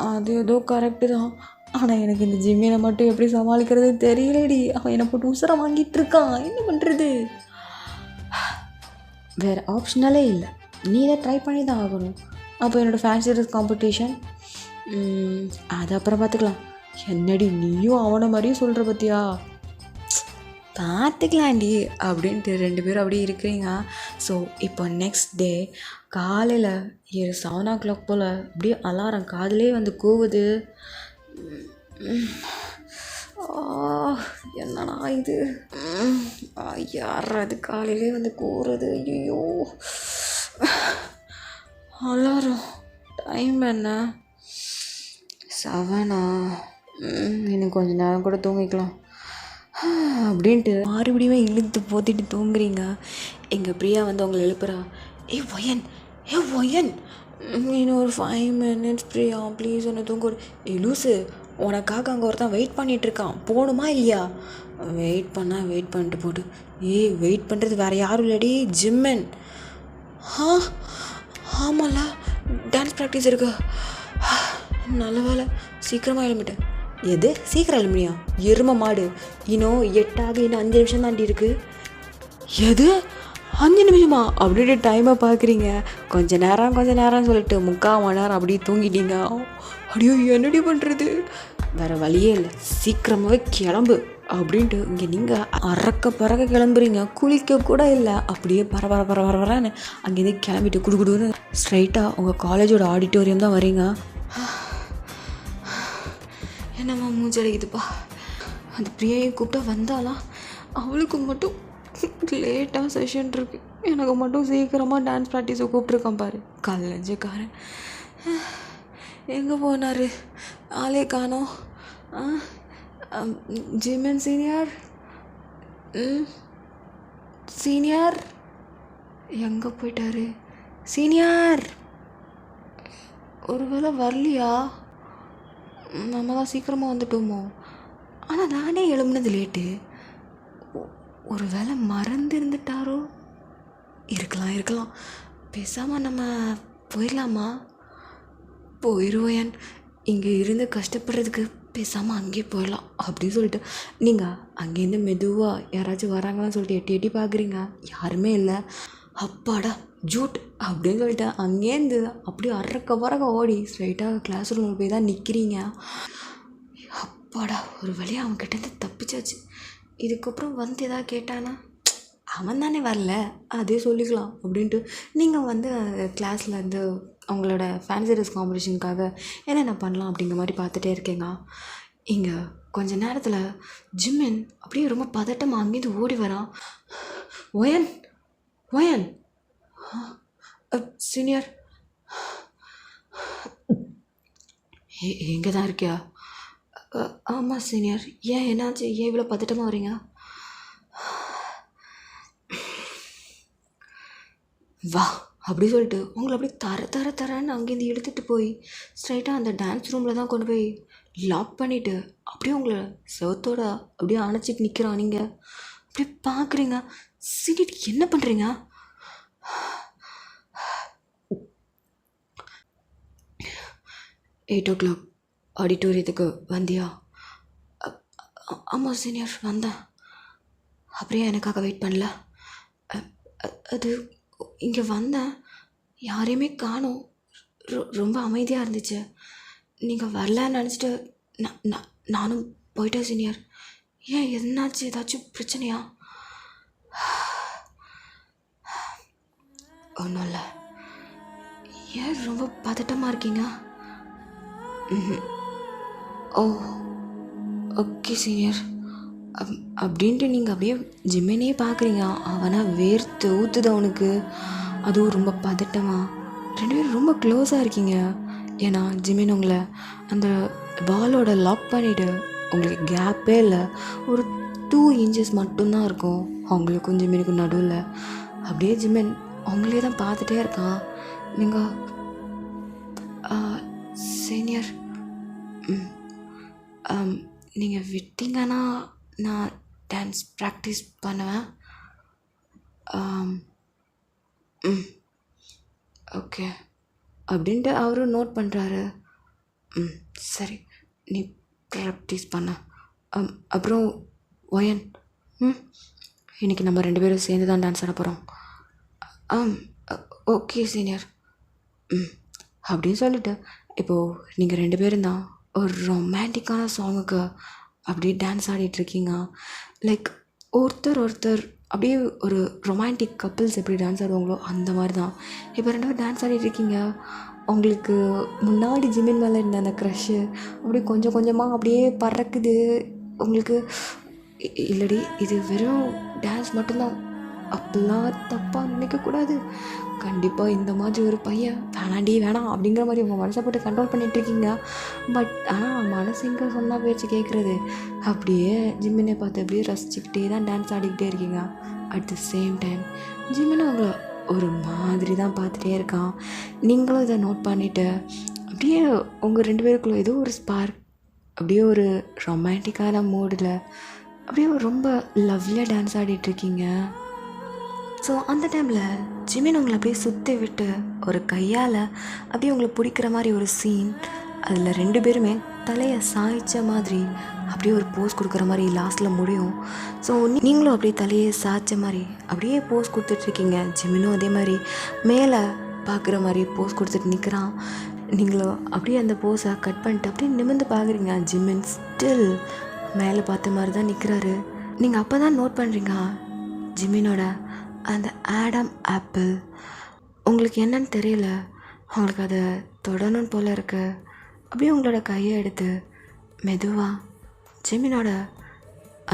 அது ஏதோ கரெக்டு தான். ஆனால் எனக்கு இந்த ஜிம்மினை மட்டும் எப்படி சமாளிக்கிறது தெரியலடி. அவன் என்னை போட்டு உசுரை வாங்கிட்டு இருக்கான், என்ன பண்ணுறது? வேறு ஆப்ஷனலே இல்லை, நீ இதை ட்ரை பண்ணி தான் ஆகணும். அப்போ என்னோடய ஃபேன்சி ட்ரெஸ் காம்படிஷன் அது அப்புறம் பார்த்துக்கலாம். என்னடி நீயும் அவனை மாதிரியும் சொல்கிற பற்றியா? பார்த்துக்கலாண்டி அப்படின்ட்டு 2 பேரும் அப்படியே இருக்கிறீங்க. ஸோ இப்போ நெக்ஸ்ட் டே காலையில் 7 o'clock போல் அப்படியே அலாரம் காதிலே வந்து கூவுது. என்னடா இது, யார் அது காலையிலே வந்து கூறுறது? ஐயோ, அலாரம் டைம் என்ன? 7 இன்னும் கொஞ்சம் நேரம் கூட தூங்கிக்கலாம் அப்படின்ட்டு மறுபடியும் இழுத்து போத்திட்டு தூங்குறீங்க. எங்கள் பிரியா வந்து உங்களை எழுப்புறா. ஒயன் இன்னும் ஒரு 5 minutes பிரியா ப்ளீஸ் ஒன்று தூங்க. லூசு, உனக்காக அங்கே ஒருத்தன் வெயிட் பண்ணிகிட்ருக்கான், போகணுமா இல்லையா? வெயிட் பண்ணிட்டு போட்டு. வெயிட் பண்ணுறது வேறு யாரும் இல்லடி, ஜிம்மன். ஆமாம்ல, டான்ஸ் ப்ராக்டிஸ் இருக்கு. நல்ல வேலை சீக்கிரமாக எழுமிட்டேன். எது சீக்கிரம் எழுமினியா? எரும மாடு, இன்னும் 8 ஆக இன்னும் 5 நிமிஷம் தாண்டி இருக்குது. எது 5 நிமிஷமா? அப்படியே டைமை பார்க்குறீங்க. கொஞ்சம் நேரம் சொல்லிட்டு 3/4 மணி நேரம் அப்படியே தூங்கிட்டீங்க. அப்படியோ என்னடி பண்ணுறது, வேறு வழியே இல்லை, சீக்கிரமாகவே கிளம்பு அப்படின்ட்டு இங்கே நீங்கள் பறக்க கிளம்புறீங்க. குளிக்க கூட இல்லை, அப்படியே பரவரன்னு அங்கேருந்து கிளம்பிட்டு குடுன்னு ஸ்ட்ரைட்டாக உங்கள் காலேஜோட ஆடிட்டோரியம் தான் வரீங்க. என்னம்மா மூஞ்சடைக்குதுப்பா. அந்த பிரியாயை கூப்பிட்டா வந்தாலாம், அவளுக்கு மட்டும் லேட்டாக செஷன் இருக்குது, எனக்கு மட்டும் சீக்கிரமாக டான்ஸ் ப்ராக்டிஸை கூப்பிட்ருக்கான் பாரு கல்லஞ்சக்காரன். எங்கே போனார், ஆளே காணோம். ஜிம்மன் சீனியர் எங்கே போயிட்டாரு? சீனியர் ஒருவேளை வரலையா? நம்ம தான் சீக்கிரமாக வந்துட்டோமோ? ஆனால் நானே எழும்புனது லேட்டு, ஒரு வேளை மறந்து இருந்துட்டாரோ? இருக்கலாம். பேசாமல் நம்ம போயிடலாமா? போயிடுவேன், இங்கே இருந்து கஷ்டப்படுறதுக்கு பேசாமல் அங்கேயே போயிடலாம் அப்படின்னு சொல்லிட்டு நீங்கள் அங்கேருந்து மெதுவாக யாராச்சும் வராங்களான்னு சொல்லிட்டு எட்டி பார்க்குறீங்க. யாருமே இல்லை. அப்பாடா ஜூட் அப்படின்னு சொல்லிட்டு அங்கேருந்து அப்படியே பறக்க ஓடி ஸ்ட்ரைட்டாக கிளாஸ் ரூமில் போய் தான் நிற்கிறீங்க. அப்பாடா ஒரு வழியாக அவன்கிட்டேருந்து தப்பிச்சாச்சு. இதுக்கப்புறம் வந்து எதாவது கேட்டானா, அவன் தானே வரல அதே சொல்லிக்கலாம் அப்படின்ட்டு நீங்கள் வந்து கிளாஸில் வந்து அவங்களோட ஃபேன்சி ட்ரெஸ் காம்படிஷனுக்காக என்னென்ன பண்ணலாம் அப்படிங்கிற மாதிரி பார்த்துட்டே இருக்கேங்க. இங்கே கொஞ்ச நேரத்தில் ஜிம்மன் அப்படியே ரொம்ப பதட்டமாக அங்கேருந்து ஓடி வரான். ஒயன் சீனியர் எங்கே தான் இருக்கியா? ஆமாம் சீனியர். ஏன் என்னாச்சு, ஏன் இவ்வளோ பதட்டமாக வரீங்க? வா அப்படி சொல்லிட்டு உங்களை அப்படியே தரன்னு அங்கேருந்து எடுத்துகிட்டு போய் ஸ்ட்ரைட்டாக அந்த டான்ஸ் ரூமில் தான் கொண்டு போய் லாக் பண்ணிவிட்டு அப்படியே உங்களை செவத்தோட அப்படியே அணைச்சிட்டு நிற்கிறான். நீங்கள் அப்படியே பார்க்குறீங்க. சீனியர் என்ன பண்ணுறீங்க? 8 o'clock ஆடிட்டோரியத்துக்கு வந்தியா? ஆமாம் சீனியர் வந்தேன். அப்படியே எனக்காக வெயிட் பண்ணல? அது இங்கே வந்தேன், யாரையுமே காணோம், ரொம்ப அமைதியாக இருந்துச்சு. நீங்கள் வரலன்னு நினச்சிட்டு நானும் போயிட்டேன் சீனியர். ஏன் என்னாச்சு, ஏதாச்சும் பிரச்சனையா? ஒன்றும் இல்லை. ஏன் ரொம்ப பதட்டமாக இருக்கீங்க? ஓ ஓகே சீனியர் அப்படின்ட்டு நீங்கள் அப்படியே ஜிம்மனே பார்க்குறீங்க. அவனா வேர்த்து ஊற்றுது அவனுக்கு. அதுவும் ரொம்ப பதட்டமாக. 2 பேரும் ரொம்ப க்ளோஸாக இருக்கீங்க. ஏன்னா ஜிமின் உங்களை அந்த பாலோட லாக் பண்ணிவிட்டு உங்களுக்கு கேப்பே இல்லை. ஒரு 2 இன்ச்சஸ் மட்டும்தான் இருக்கும் அவங்களுக்கும் ஜிமினுக்கும் நடுவில். அப்படியே ஜிமின் அவங்களே தான் பார்த்துட்டே இருக்கான். நீங்கள் சீனியர், நீங்கள் விட்டீங்கன்னா நான் டான்ஸ் ப்ராக்டிஸ் பண்ணுவேன். ஓகே அப்படின்ட்டு அவரும் நோட் பண்ணுறாரு. சரி, நீ ப்ராக்டிஸ் பண்ண. அப்புறம் ஒயன், இன்றைக்கி நம்ம 2 பேரும் சேர்ந்து தான் டான்ஸ் ஆட போகிறோம். Okay senior. அப்படின்னு சொல்லிட்டு இப்போது நீங்கள் 2 பேரும் தான் ஒரு ரொமான்டிக்கான சாங்குக்கு அப்படியே டான்ஸ் ஆடிட்டுருக்கீங்க. லைக் ஒருத்தர் அப்படியே ஒரு ரொமான்டிக் கப்புள்ஸ் எப்படி டான்ஸ் ஆடுவாங்களோ அந்த மாதிரி தான் இப்போ 2 பேரும் டான்ஸ் ஆடிட்டுருக்கீங்க. உங்களுக்கு முன்னாடி ஜிமின் மேலே இருந்த அந்த க்ரஷ்ஷு அப்படியே கொஞ்சம் கொஞ்சமாக அப்படியே பறக்குது உங்களுக்கு. இல்லடி, இது வெறும் டான்ஸ் மட்டும்தான், அப்படிலாம் தப்பாக நினைக்கக்கூடாது. கண்டிப்பாக இந்த மாதிரி ஒரு பையன் வேணாம் அப்படிங்கிற மாதிரி உங்கள் மனசை போட்டு கண்ட்ரோல் பண்ணிகிட்ருக்கீங்க. பட் ஆனால் மனசு எங்கே சொன்னால் பேச்சு கேட்குறது. அப்படியே ஜிம்மினை பார்த்து அப்படியே ரசிச்சுக்கிட்டே தான் டான்ஸ் ஆடிக்கிட்டே இருக்கீங்க. அட் த சேம் டைம் ஜிம்மினை உங்களை ஒரு மாதிரி தான் பார்த்துட்டே இருக்கான். நீங்களும் இதை நோட் பண்ணிவிட்டு அப்படியே உங்கள் 2 பேருக்குள்ள ஏதோ ஒரு ஸ்பார்க், அப்படியே ஒரு ரொமான்டிக்கான மூடில் அப்படியே ரொம்ப லவ்லியாக டான்ஸ் ஆடிட்டுருக்கீங்க. ஸோ அந்த டைமில் ஜிமின் உங்களை அப்படியே சுற்றி விட்டு ஒரு கையால் அப்படியே உங்களை பிடிக்கிற மாதிரி ஒரு சீன். அதில் 2 பேருமே தலையை சாய்ச்ச மாதிரி அப்படியே ஒரு போஸ் கொடுக்குற மாதிரி லாஸ்ட்டில் முடியும். ஸோ நீங்களும் அப்படியே தலையை சாய்ச்ச மாதிரி அப்படியே போஸ் கொடுத்துட்ருக்கீங்க. ஜிமினும் அதே மாதிரி மேலே பார்க்குற மாதிரி போஸ் கொடுத்துட்டு நிற்கிறான். நீங்களும் அப்படியே அந்த போஸை கட் பண்ணிட்டு அப்படியே நிமிர்ந்து பார்க்குறீங்க. ஜிமின் ஸ்டில் மேலே பார்த்த மாதிரி தான் நிற்கிறாரு. நீங்கள் அப்போ தான் நோட் பண்ணுறீங்க ஜிமினோட அந்த ஆடம் ஆப்பிள். உங்களுக்கு என்னன்னு தெரியல, உங்களுக்கு அதை தொடணும்னு போல் இருக்கு. அப்படியே உங்களோட கையை எடுத்து மெதுவாக ஜிமினோட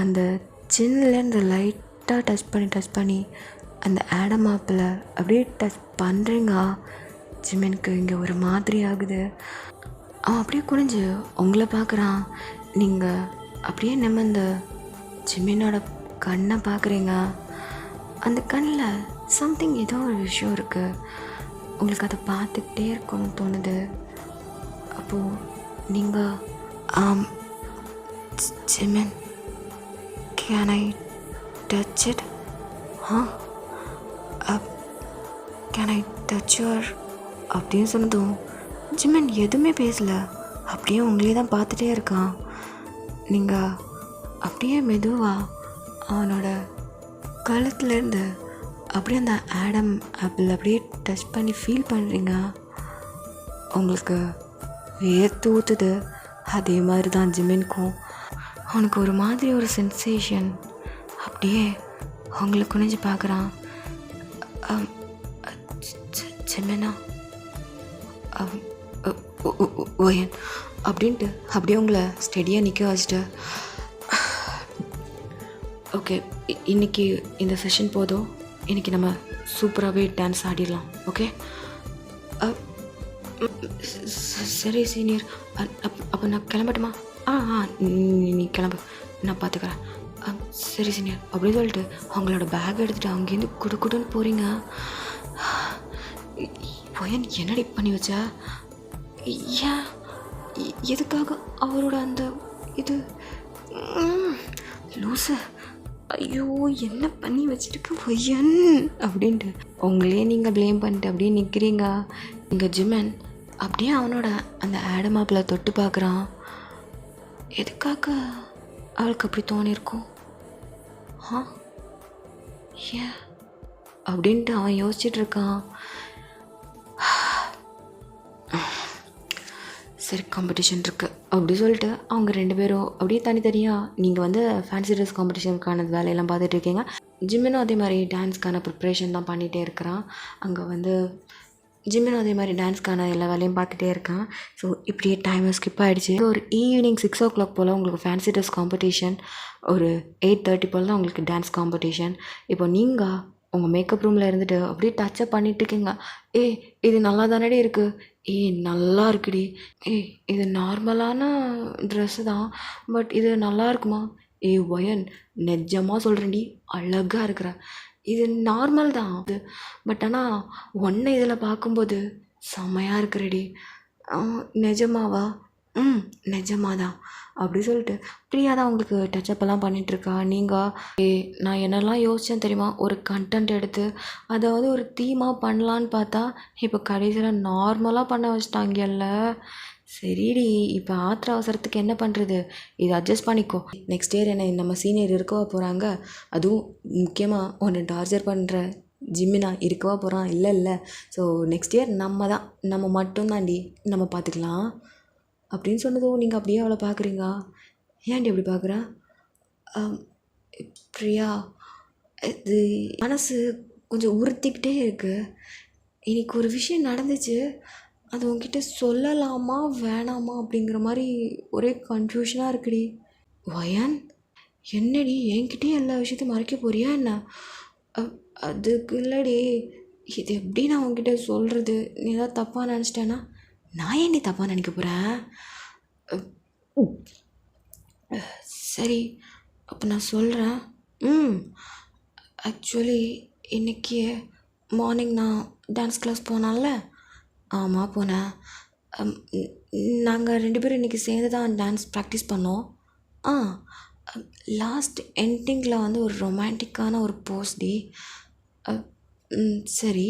அந்த சின்னிலேருந்து லைட்டாக டச் பண்ணி அந்த ஆடம் ஆப்பிளை அப்படியே டச் பண்ணுறீங்க. ஜிமினுக்கு இங்கே ஒரு மாதிரி ஆகுது. அவன் அப்படியே குனிஞ்சு உங்களை பார்க்குறான். நீங்கள் அப்படியே நிமிர்ந்து ஜிமினோட கண்ணை பார்க்குறீங்க. அந்த கண்ணில் சம்திங் ஏதோ ஒரு விஷயம் இருக்குது. உங்களுக்கு அதை பார்த்துக்கிட்டே இருக்கணும்னு தோணுது. அப்போது நீங்கள் Jimin, can I touch it? Can I touch your அப்படின்னு சொன்னதும் ஜிமின் எதுவுமே பேசலை. அப்படியே உங்களே தான் பார்த்துட்டே இருக்கான். நீங்கள் அப்படியே மெதுவாக அவனோட கழுத்துலேருந்து அப்படியே அந்த ஆடம் ஆப்பிள் அப்படியே டச் பண்ணி ஃபீல் பண்ணுறீங்க. உங்களுக்கு வேர்த்து ஊற்றுது. அதே மாதிரி தான் ஜிமினுக்கும். அவனுக்கு ஒரு மாதிரி ஒரு சென்சேஷன். அப்படியே அவங்களை குனிஞ்சு பார்க்குறான். ஜிமினா, ஓயன் அப்படின்ட்டு அப்படியே உங்களை ஸ்டெடியாக நிற்க வச்சுட்டு, ஓகே இன்றைக்கி இந்த செஷன் போதும், இன்றைக்கி நம்ம சூப்பராகவே டான்ஸ் ஆடிடலாம். ஓகே சரி சீனியர், அப்போ நான் கிளம்பட்டுமா? நீ கிளம்பு, நான் பார்த்துக்கிறேன். சரி சீனியர் அப்படின்னு சொல்லிட்டு அவங்களோட பேக் எடுத்துகிட்டு அங்கேருந்து குடுன்னு போகிறீங்க. பையன் என்னடி பண்ணி வச்சா? ஏன் எதுக்காக அவரோட அந்த இது லூசு, ஐயோ என்ன பண்ணி வச்சுருக்கு பையன் அப்படின்ட்டு உங்களே நீங்கள் ப்ளேம் பண்ணிட்டு அப்படியே நிற்கிறீங்க. இங்கே ஜிமின் அப்படியே அவனோட அந்த ஆடம் ஆப்பில் தொட்டு பார்க்குறான். எதுக்காக அவளுக்கு அப்படி தோணியிருக்கும்? ஏன் அப்படின்ட்டு அவன் யோசிச்சுட்ருக்கான். சரி காம்படிஷன் இருக்குது அப்படி சொல்லிட்டு அவங்க 2 பேரும் அப்படியே தனித்தனியாக நீங்கள் வந்து ஃபேன்சி ட்ரெஸ் காம்படிஷனுக்கான வேலையெல்லாம் பார்த்துட்ருக்கீங்க. ஜிமினும் அதே மாதிரி டான்ஸ்க்கான ப்ரிப்ரேஷன் தான் பண்ணிகிட்டே இருக்கிறான். அங்கே வந்து ஜிமினும் அதே மாதிரி டான்ஸ்க்கான எல்லா வேலையும் பார்த்துட்டே இருக்கான். ஸோ இப்படியே டைம் ஸ்கிப் ஆகிடுச்சு. ஒரு ஈவினிங் 6 o'clock போல் உங்களுக்கு ஃபேன்சி ட்ரெஸ் காம்படிஷன், ஒரு 8:30 போல் தான் உங்களுக்கு டான்ஸ் காம்படிஷன். இப்போ நீங்கள் உங்கள் மேக்கப் ரூமில் இருந்துட்டு அப்படியே டச்சப் பண்ணிட்டு இருக்கீங்க. ஏய் இது நல்லா தானடி இருக்குது, ஏய் நல்லா இருக்குடி, ஏய் இது நார்மலான ட்ரெஸ்ஸு தான், பட் இது நல்லா இருக்குமா, ஏய் ஒயன் நிஜமாக சொல்கிறேன்டி அழகாக இருக்கிற, இது நார்மல் தான் அது, பட் ஆனால் ஒன்றை இதில் பார்க்கும்போது செம்மையாக இருக்கிறடி. நிஜமாவா? ம் நிஜமாதான் அப்படி சொல்லிட்டு பிரியா தான் உங்களுக்கு டச்சப்பெல்லாம் பண்ணிகிட்ருக்கா. நீங்கள் நான் என்னெல்லாம் யோசித்தேன் தெரியுமா, ஒரு கண்டென்ட் எடுத்து அதாவது ஒரு தீமாக பண்ணலான்னு பார்த்தா இப்போ கடைசியில் நார்மலாக பண்ண வச்சிட்டாங்கல்ல. சரிடி, இப்போ ஆத்திர அவசரத்துக்கு என்ன பண்ணுறது, இதை அட்ஜஸ்ட் பண்ணிக்கோ. நெக்ஸ்ட் இயர் என்ன நம்ம சீனியர் இருக்கவா போகிறாங்க, அதுவும் முக்கியமாக ஒன்று டார்ச்சர் பண்ணுற ஜிம்மினா இருக்கவா போகிறான், இல்லை. ஸோ நெக்ஸ்ட் இயர் நம்ம மட்டும்தாண்டி, நம்ம பார்த்துக்கலாம் அப்படின்னு சொன்னதும் நீங்கள் அப்படியே அவளை பார்க்குறீங்க. ஏன்டி அப்படி பார்க்குற? பிரியா, இது மனசு கொஞ்சம் உறுத்திக்கிட்டே இருக்குது. இன்னைக்கு ஒரு விஷயம் நடந்துச்சு, அது உன்கிட்ட சொல்லலாமா வேணாமா அப்படிங்கிற மாதிரி ஒரே கன்ஃபியூஷனாக இருக்குடி. வயன் என்னடி என்கிட்டயே எல்லா விஷயத்தையும் மறைக்க போறியா என்ன? அதுக்கு இல்லடி, இது எப்படி நான் உன்கிட்ட சொல்கிறது, நீ ஏதாவது தப்பாக நினச்சிட்டேன்னா? நான் ஏன்டி தப்பாக நினைக்க போகிறேன்? சரி அப்போ நான் சொல்கிறேன். ஆக்சுவலி இன்றைக்கி மார்னிங் நான் டான்ஸ் கிளாஸ் போனான்ல. ஆமாம் போனேன். நாங்கள் 2 பேரும் இன்றைக்கி சேர்ந்து தான் டான்ஸ் ப்ராக்டிஸ் பண்ணோம். லாஸ்ட் எண்டிங்கில் வந்து ஒரு ரொமான்டிக்கான ஒரு போஸ்டி. சரி,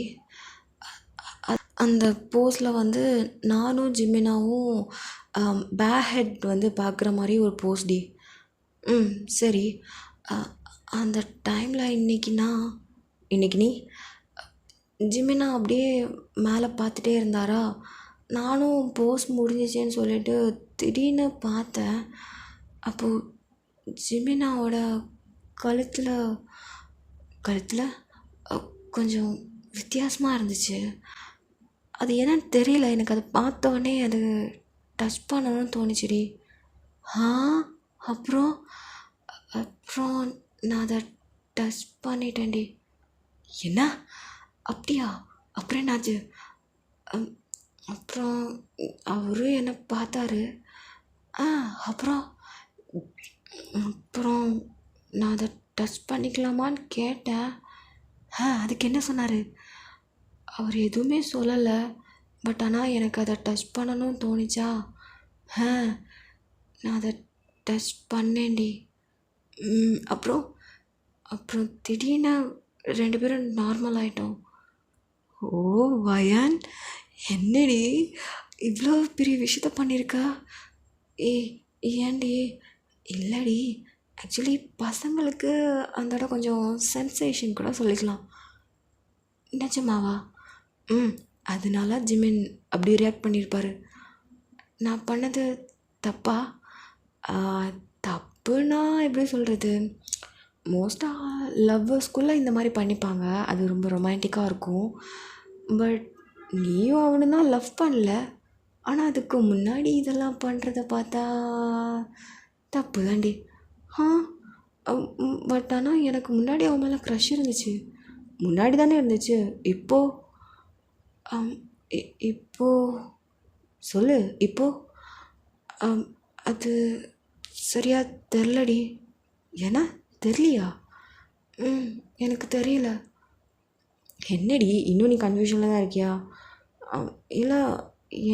அந்த போஸில் வந்து நானும் ஜிமினாவும் பேக் ஹெட் வந்து பார்க்குற மாதிரி ஒரு போஸ்டி. சரி, அந்த டைமில் இன்னைக்கு நீ ஜிமினா அப்படியே மேலே பார்த்துட்டே இருந்தாரா. நானும் போஸ் முடிஞ்சிச்சேன்னு சொல்லிட்டு திடீர்னு பார்த்தேன். அப்போது ஜிமினாவோட கழுத்தில் கொஞ்சம் வித்தியாசமாக இருந்துச்சு. அது என்னன்னு தெரியல, எனக்கு அதை பார்த்தோன்னே அது டச் பண்ணணும்னு தோணுச்சுடி. அப்புறம் நான் அதை டச் பண்ணிட்டேன்டி. என்ன? அப்படியா? அப்புறம் என்னாச்சு? அப்புறம் அவரும் என்னை பார்த்தாரு. அப்புறம் நான் அதை டச் பண்ணிக்கலாமான்னு கேட்டேன். அதுக்கு என்ன சொன்னார்? அவர் எதுவுமே சொல்லலை, பட் ஆனால் எனக்கு அதை டச் பண்ணணும்னு தோணிச்சா. நான் அதை டச் பண்ணேன்டி. அப்புறம் திடீர்னு 2 பேரும் நார்மல் ஆகிட்டோம். ஓ வயன், என்னடி இவ்வளோ பெரிய விஷயத்த பண்ணியிருக்கா? ஏன்டி? இல்லடி, ஆக்சுவலி பசங்களுக்கு அந்த இடம் கொஞ்சம் சென்சேஷன் கூட சொல்லிக்கலாம். நிஜமாவா? அதனால ஜிமின் அப்படி ரியாக்ட் பண்ணியிருப்பார். நான் பண்ணது தப்பா? தப்புன்னா எப்படி சொல்கிறது, மோஸ்ட்டாக லவ்வர்ஸ்குள்ளே இந்த மாதிரி பண்ணிப்பாங்க, அது ரொம்ப ரொமான்டிக்காக இருக்கும். பட் நீயும் அவனு தான் லவ் பண்ணல, ஆனால் அதுக்கு முன்னாடி இதெல்லாம் பண்ணுறத பார்த்தா தப்பு தாண்டி. பட் ஆனால் எனக்கு முன்னாடி அவன் மேலே க்ரஷ் இருந்துச்சு. முன்னாடி தானே இருந்துச்சு, இப்போது சொல்லு இப்போது. அது சரியாக தெரிலடி. ஏன்னா தெரியலையா? எனக்கு தெரியல. என்னடி இன்னும் நீ கன்ஃபியூஷனில் தான் இருக்கியா? இல்லை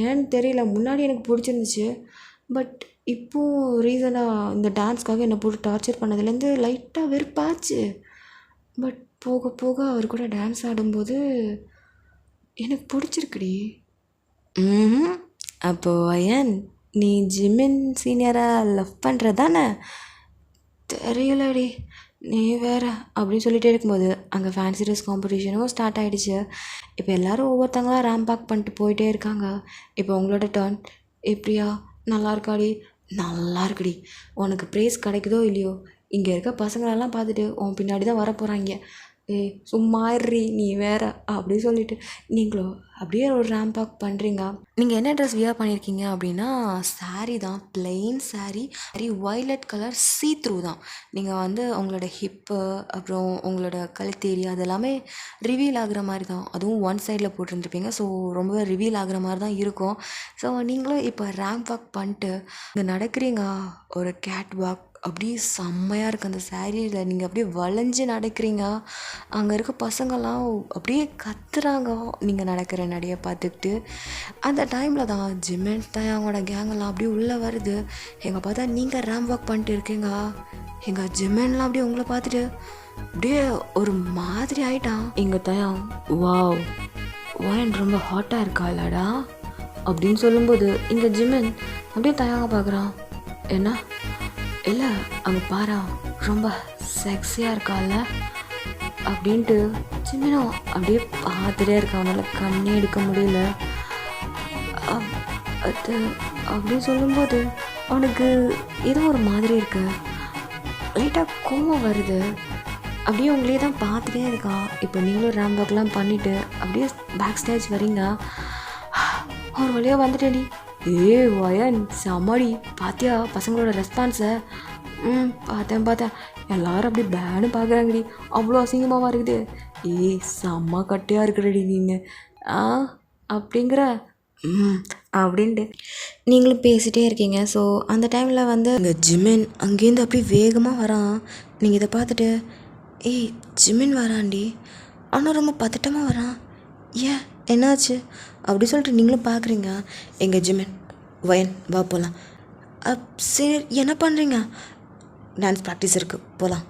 ஏன்னு தெரியல, முன்னாடி எனக்கு பிடிச்சிருந்துச்சு, பட் இப்போது ரீசனாக இந்த டான்ஸ்க்காக என்னை போட்டு டார்ச்சர் பண்ணதுலேருந்து லைட்டாக வெறுப்பாச்சு. பட் போக போக அவர் கூட டான்ஸ் ஆடும்போது எனக்கு பிடிச்சிருக்குடி. அப்போது அயன், நீ ஜிமின் சீனியரை லவ் பண்ணுறதானே? தெரியலடி, நீ வேற அப்படின்னு சொல்லிகிட்டே இருக்கும்போது அங்கே ஃபேன்சி ட்ரெஸ் காம்படிஷனும் ஸ்டார்ட் ஆகிடுச்சு. இப்போ எல்லோரும் ஒவ்வொருத்தங்களாம் ரேம்ப் பேக் பண்ணிட்டு போயிட்டே இருக்காங்க. இப்போ உங்களோட டர்ன். எப்படியா? நல்லா இருக்காடி? நல்லா இருக்குடி. உனக்கு ப்ரைஸ் கிடைக்குதோ இல்லையோ, இங்கே இருக்க பசங்களெல்லாம் பார்த்துட்டு உன் பின்னாடி தான் வர போகிறாங்க. ஏய் சும்மா இருடி நீ வேற அப்படி சொல்லிட்டு நீங்களும் அப்படியே ஒரு ரேம்ப் வாக் பண்ணுறீங்க. நீங்கள் என்ன ட்ரெஸ் வியர் பண்ணியிருக்கீங்க அப்படின்னா saree தான், plain saree violet colour see through தான். நீங்கள் வந்து உங்களோட ஹிப்பு அப்புறம் உங்களோட கழுத்து ஏரியா அதெல்லாமே ரிவீல் ஆகுற மாதிரி தான். அதுவும் ஒன் சைடில் போட்டிருந்துருப்பீங்க. ஸோ ரொம்பவே ரிவீல் ஆகுற மாதிரி தான் இருக்கும். ஸோ நீங்களும் இப்போ ரேம்ப் வாக் பண்ணிட்டு இங்கே நடக்கிறீங்க, ஒரு கேட் வாக் அப்படியே செம்மையாக இருக்குது. அந்த சாரியில் நீங்கள் அப்படியே வளைஞ்சு நடக்கிறீங்க. அங்கே இருக்க பசங்கள்லாம் அப்படியே கத்துறாங்க நீங்கள் நடக்கிற நடைய பார்த்துக்கிட்டு. அந்த டைமில் தான் ஜிமெண்ட் தான் அவங்களோட கேங்கெல்லாம் அப்படியே உள்ளே வருது. எங்கள் பார்த்தா நீங்கள் ரேம்ப் வாக் பண்ணிட்டு இருக்கீங்க. எங்கள் ஜிமெண்ட்லாம் அப்படியே உங்களை பார்த்துட்டு அப்படியே ஒரு மாதிரி ஆயிட்டான். எங்கள் தயா வாவ் வாயன் ரொம்ப ஹாட்டாக இருக்கா இல்லடா அப்படின்னு சொல்லும்போது இங்கே ஜிமென் அப்படியே தயாங்க பார்க்குறான். என்ன இல்லை அங்கே பாரா ரொம்ப செக்ஸியாக இருக்கால அப்படின்ட்டு ஜிமெனும் அப்படியே பார்த்துட்டே இருக்க. அவனால் கண்ணே எடுக்க முடியல. அது அப்படின்னு சொல்லும்போது அவனுக்கு ஏதோ ஒரு மாதிரி இருக்கு, லைட்டாக கோவம் வருது. அப்படியே உங்களே தான் பார்த்துட்டே இருக்கான். இப்போ நீங்களும் ரேம்ப் வாக்லாம் பண்ணிவிட்டு அப்படியே பேக் ஸ்டேஜ் வரீங்க. ஒரு வழியாக வந்துட்டேடி. வயன் செம்மடி பாத்தியா பசங்களோட ரெஸ்பான்ஸை? பார்த்தேன் எல்லாரும் அப்படி பேனு பார்க்குறாங்கடி, அவ்வளோ அசிங்கமாக இருக்குது. செம்ம கட்டையாக இருக்கிறடி நீங்கள் அப்படிங்கிற அப்படின்ட்டு நீங்களும் பேசிகிட்டே இருக்கீங்க. ஸோ அந்த டைமில் வந்து இந்த ஜிமென் அங்கேருந்து அப்படியே வேகமாக வரான். நீங்கள் இதை பார்த்துட்டு ஜிமென் வரான்டி, ஆனால் ரொம்ப பதட்டமாக வரான். ஏன் என்னாச்சு அப்படி சொல்லிட்டு நீங்களும் பார்க்குறீங்க. எங்கள் ஜிமென் வயன் வா போகலாம். சரி என்ன பண்ணுறீங்க? டான்ஸ் ப்ராக்டிஸ் இருக்குது போகலாம்.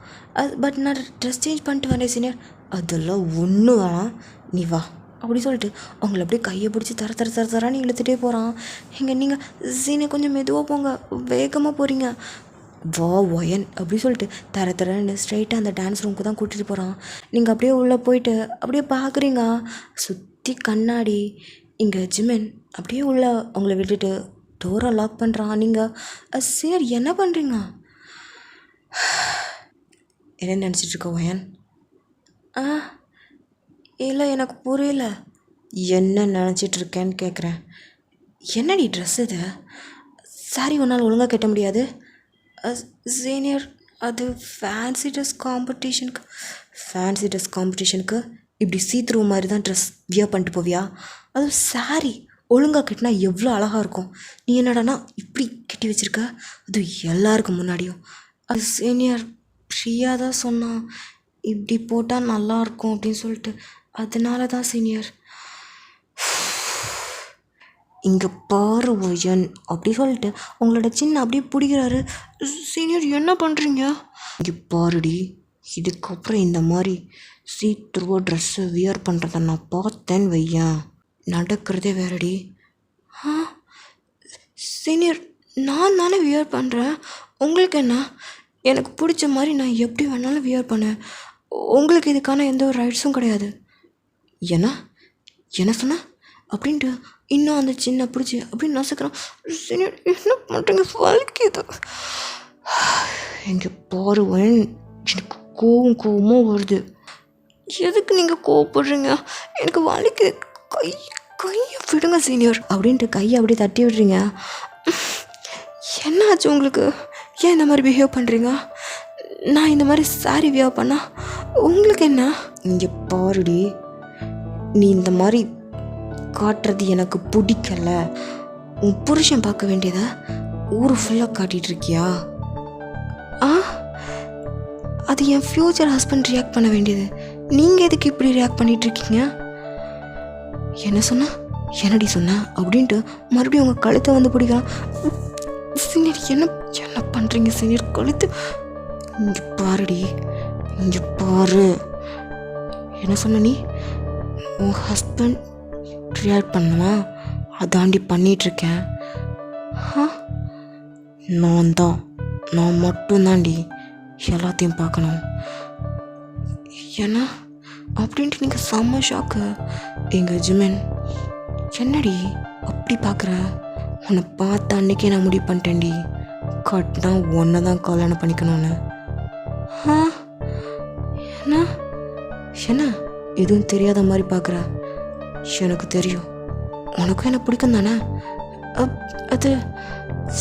பட் நான் ட்ரெஸ் சேஞ்ச் பண்ணிட்டு வரேன் சீனியர். அதெல்லாம் ஒன்றும் வேணாம், நீ வா அப்படி சொல்லிட்டு அவங்கள அப்படியே கையை பிடிச்சி தரான்னு இழுத்துட்டே போகிறான். நீங்கள் சீனியர் கொஞ்சம் மெதுவாக போங்க, வேகமாக போகிறீங்க. வா ஒயன் அப்படி சொல்லிட்டு தரன்னு ஸ்ட்ரைட்டாக அந்த டான்ஸ் ரூமுக்கு தான் கூட்டிகிட்டு போகிறான். நீங்கள் அப்படியே உள்ளே போயிட்டு அப்படியே பார்க்குறீங்க, சுற்றி கண்ணாடி. இங்கே ஜிமென் அப்படியே உள்ள அவங்கள விட்டுட்டு டோரை லாக் பண்ணுறான். நீங்கள் சரி என்ன பண்ணுறீங்க? என்ன நினச்சிட்ருக்க ஒயன்? இல்லை எனக்கு புரியல. என்ன நினச்சிட்ருக்கேன்னு கேட்குறேன். என்னடி ட்ரெஸ் இது? சாரி ஒன்றால் ஒழுங்காக கட்ட முடியாது சீனியர். அது ஃபேன்சி ட்ரெஸ் காம்படிஷனுக்கு இப்படி சீத்ரூ மாதிரி தான் ட்ரெஸ் வியர் பண்ணிட்டு போவியா? அது சாரி ஒழுங்காக கட்டினா எவ்வளோ அழகாக இருக்கும். நீ என்னடானா இப்படி கட்டி வச்சுருக்க, அது எல்லாருக்கும் முன்னாடியும். அது சீனியர் ஃப்ரீயாக தான் சொன்னான், இப்படி போட்டால் நல்லாயிருக்கும் அப்படின்னு சொல்லிட்டு, அதனால தான் சீனியர். இங்கே பாரு ஒயன் அப்படி சொல்லிட்டு உங்களோட சின்ன அப்படியே பிடிக்கிறாரு. சீனியர் என்ன பண்ணுறீங்க? இங்கே பாருடி, இதுக்கப்புறம் இந்த மாதிரி சீத்ரூ ட்ரெஸ்ஸை வியர் பண்ணுறத நான் பார்த்தேன்னு வையன், நடக்கிறதே வேறடி. சீனியர் நான் தானே வியர் பண்ணுறேன், உங்களுக்கு என்ன? எனக்கு பிடிச்ச மாதிரி நான் எப்படி வேணாலும் வியர் பண்ணேன். உங்களுக்கு இதுக்கான எந்த ஒரு ரைட்ஸும் கிடையாது. என்ன சொன்ன அப்படின்ட்டு இன்னும் அந்த சின்ன பிடிச்சி அப்படின்னு நசுக்கிறான். சீனியர் என்ன பண்ணுறீங்க? வலிக்குது. இங்கே பாரு எனக்கு கோவமாக வருது. எதுக்கு நீங்கள் கோவப்படுறீங்க? எனக்கு வலிக்குது, கையை விடுங்க சீனியர் அப்படின்ட்டு கையை அப்படியே தட்டி விடுறீங்க. என்னாச்சு உங்களுக்கு? ஏன் இந்த மாதிரி பிஹேவ் பண்ணுறீங்க? நான் இந்த மாதிரி சாரி வியர் பண்ணா உங்களுக்கு என்ன? இங்கே பாருடி, நீ இந்த மாதிரி காட்டுறது எனக்கு பிடிக்கல. உன் புருஷன் பார்க்க வேண்டியதை ஊர் ஃபுல்லாக காட்டிகிட்டு இருக்கியா? அது என் ஃப்யூச்சர் ஹஸ்பண்ட் ரியாக்ட் பண்ண வேண்டியது, நீங்கள் எதுக்கு இப்படி ரியாக்ட் பண்ணிகிட்ருக்கீங்க? என்ன என்னடி சொன்ன அப்படின்ட்டு மறுபடியும் உங்கள் கழுத்தை வந்து பிடிக்கலாம். சீனியர் என்ன பண்ணுறீங்க சீனியர்? கழுத்து இங்கே பாருடி, இங்கே பாரு. என்ன சொன்ன நீ? உன் ஹஸ்பண்ட் ரியாக்ட் பண்ணுவான், அதாண்டி பண்ணிகிட்ருக்கேன். நான் மட்டும்தாண்டி எல்லாத்தையும் பார்க்கணும். ஏன்னா அப்படின்ட்டு நீங்கள் செம்ம ஷாக்கு. எங்கள் ஜிமென் என்னடி அப்படி பார்க்குற? உன்னை பார்த்த அன்றைக்கே நான் முடிவு பண்ணிட்டேன்டி, கட்டினா ஒன்றை தான் கல்யாணம் பண்ணிக்கணும்னு. என்ன என்ன எதுவும் தெரியாத மாதிரி பார்க்குற? எனக்கு தெரியும், உனக்கும் என்ன பிடிக்கும் தானே? அது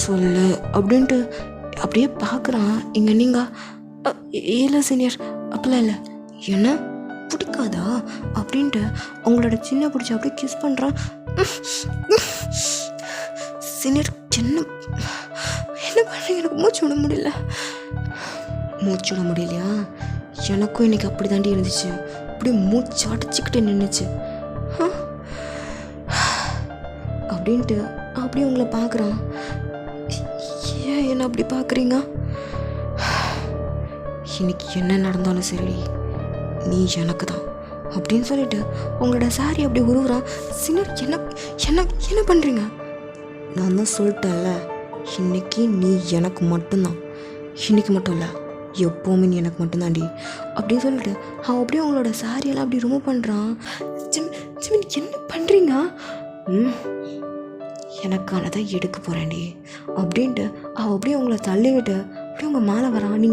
சொல்லு அப்படின்ட்டு அப்படியே பார்க்குறான். இங்கே நீங்கள் இல்லை சீனியர், அப்படிலாம் இல்லை. என்ன பிடிக்காதா அப்படின்ட்டு அவங்களோட சின்ன பிடிச்சி அப்படியே கிஸ் பண்ணுறான். சீனியர் என்ன என்ன பண்ணுறீங்க? எனக்கு மூச்சு விட முடியல. மூச்சு விட முடியலையா? எனக்கும் இன்னைக்கு அப்படி தாண்டி இருந்துச்சு. அப்படியே மூச்சு அடைச்சிக்கிட்டு நின்றுச்சு அப்படின்ட்டு அப்படியே உங்களை பார்க்குறான். ஏன் என்ன அப்படி பார்க்குறீங்க? இன்னைக்கு என்ன நடந்தாலும் சரி, நீ எனக்கு தான் அப்படின்னு சொல்லிட்டு உங்களோட சாரி அப்படி உருவுறான். சின்னர் என்ன என்ன என்ன பண்ணுறீங்க? நான் தான் சொல்லிட்டேன்ல, இன்னைக்கு நீ எனக்கு மட்டும்தான். இன்னைக்கு மட்டும் இல்லை, எப்போவுமே நீ எனக்கு மட்டும்தான்டி அப்படின்னு சொல்லிட்டு அவன் அப்படியே அவங்களோட சாரியெல்லாம் அப்படி ரிமூவ் பண்ணுறான். ஜிமின் என்ன பண்ணுறீங்க? எனக்கானதை எடுக்க போகிறேன்டி அப்படின்ட்டு அவள் அப்படியே அவங்கள தள்ளிவிட்டு அப்படியே உங்கள் மேலே வரான்.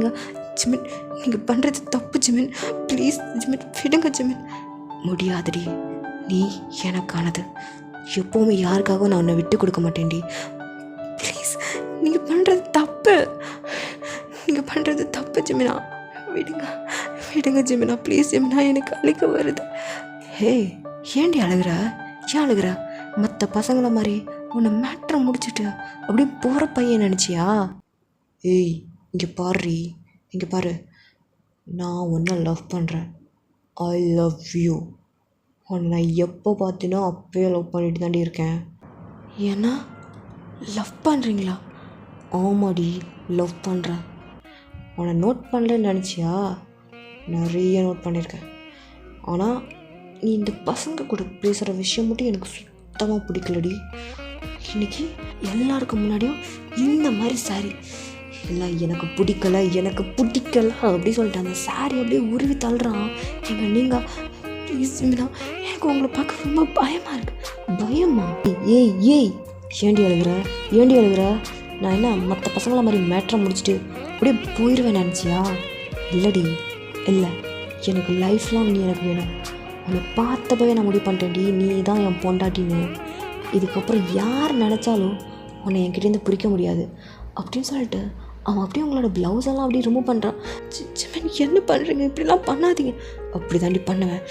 ஜிமின் நீங்கள் பண்ணுறது தப்பு ஜிமின், ப்ளீஸ் ஜிமின் விடுங்க ஜிமின். முடியாதுடி, நீ எனக்கானது. எப்போவுமே யாருக்காகவும் நான் உன்னை விட்டு கொடுக்க மாட்டேன்டி. ப்ளீஸ், நீங்கள் பண்ணுறது தப்பு, நீங்கள் பண்ணுறது தப்பு ஜிமினா. விடுங்க விடுங்க ஜிமினா, ப்ளீஸ் ஜிமினா, எனக்கு அழுக வருது. ஹே, ஏன்டி அழுகிற? ஏன் அழுகிற? மற்ற பசங்களை மாதிரி உன்னை மேட்ரை முடிச்சுட்டு அப்படியே போகிற பையன் நினச்சியா? ஏய், இங்கே பாரு, இங்கே பாரு, நான் உன்னை லவ் பண்ணுறேன். ஐ லவ் யூ. உன்னை நான் எப்போ பார்த்தினோ அப்போயே லவ் பண்ணிட்டு தாண்டி இருக்கேன். ஏன்னா லவ் பண்ணுறீங்களா? ஆமாடி, லவ் பண்ணுறேன். உன்னை நோட் பண்ணலன்னு நினச்சியா? நிறைய நோட் பண்ணியிருக்கேன். ஆனால் நீ இந்த பசங்க கூட பேசுகிற விஷயம் மட்டும் எனக்கு சுத்தமாக பிடிக்கலடி. இன்னைக்கு எல்லாருக்கும் முன்னாடியும் இந்த மாதிரி சாரி இல்லை, எனக்கு பிடிக்கல அப்படி சொல்லிட்டு அந்த சாரி அப்படியே உருவி தள்ளுறான். நீங்கள் ப்ளீஸ் ஜிமினா, எனக்கு உங்களை பார்க்க ரொம்ப பயமாக இருக்கு. பயமா? ஏய் ஏய், ஏண்டி எழுதுற? நான் என்ன மற்ற பசங்களை மாதிரி மேட்ரை முடிச்சுட்டு அப்படியே போயிடுவேன் நினச்சியா? இல்லடி, இல்லை, எனக்கு லைஃப் லாங் நீ எனக்கு வேணும். உன்னை பார்த்தப்பவே நான் முடிவு பண்ணிட்டேன்டி, நீ தான் என் பொண்டாட்டின்னு. இதுக்கப்புறம் யார் நினச்சாலும் உன்னை என்கிட்டேருந்து பிடிக்க முடியாது அப்படின்னு சொல்லிட்டு அவன் அப்படியே உங்களோட ப்ளவுஸ் எல்லாம் அப்படியே ரிமூவ் பண்ணுறான். ஜிமின் என்ன பண்ணுறீங்க? இப்படிலாம் பண்ணாதீங்க. அப்படி தாண்டி பண்ணுவேன்.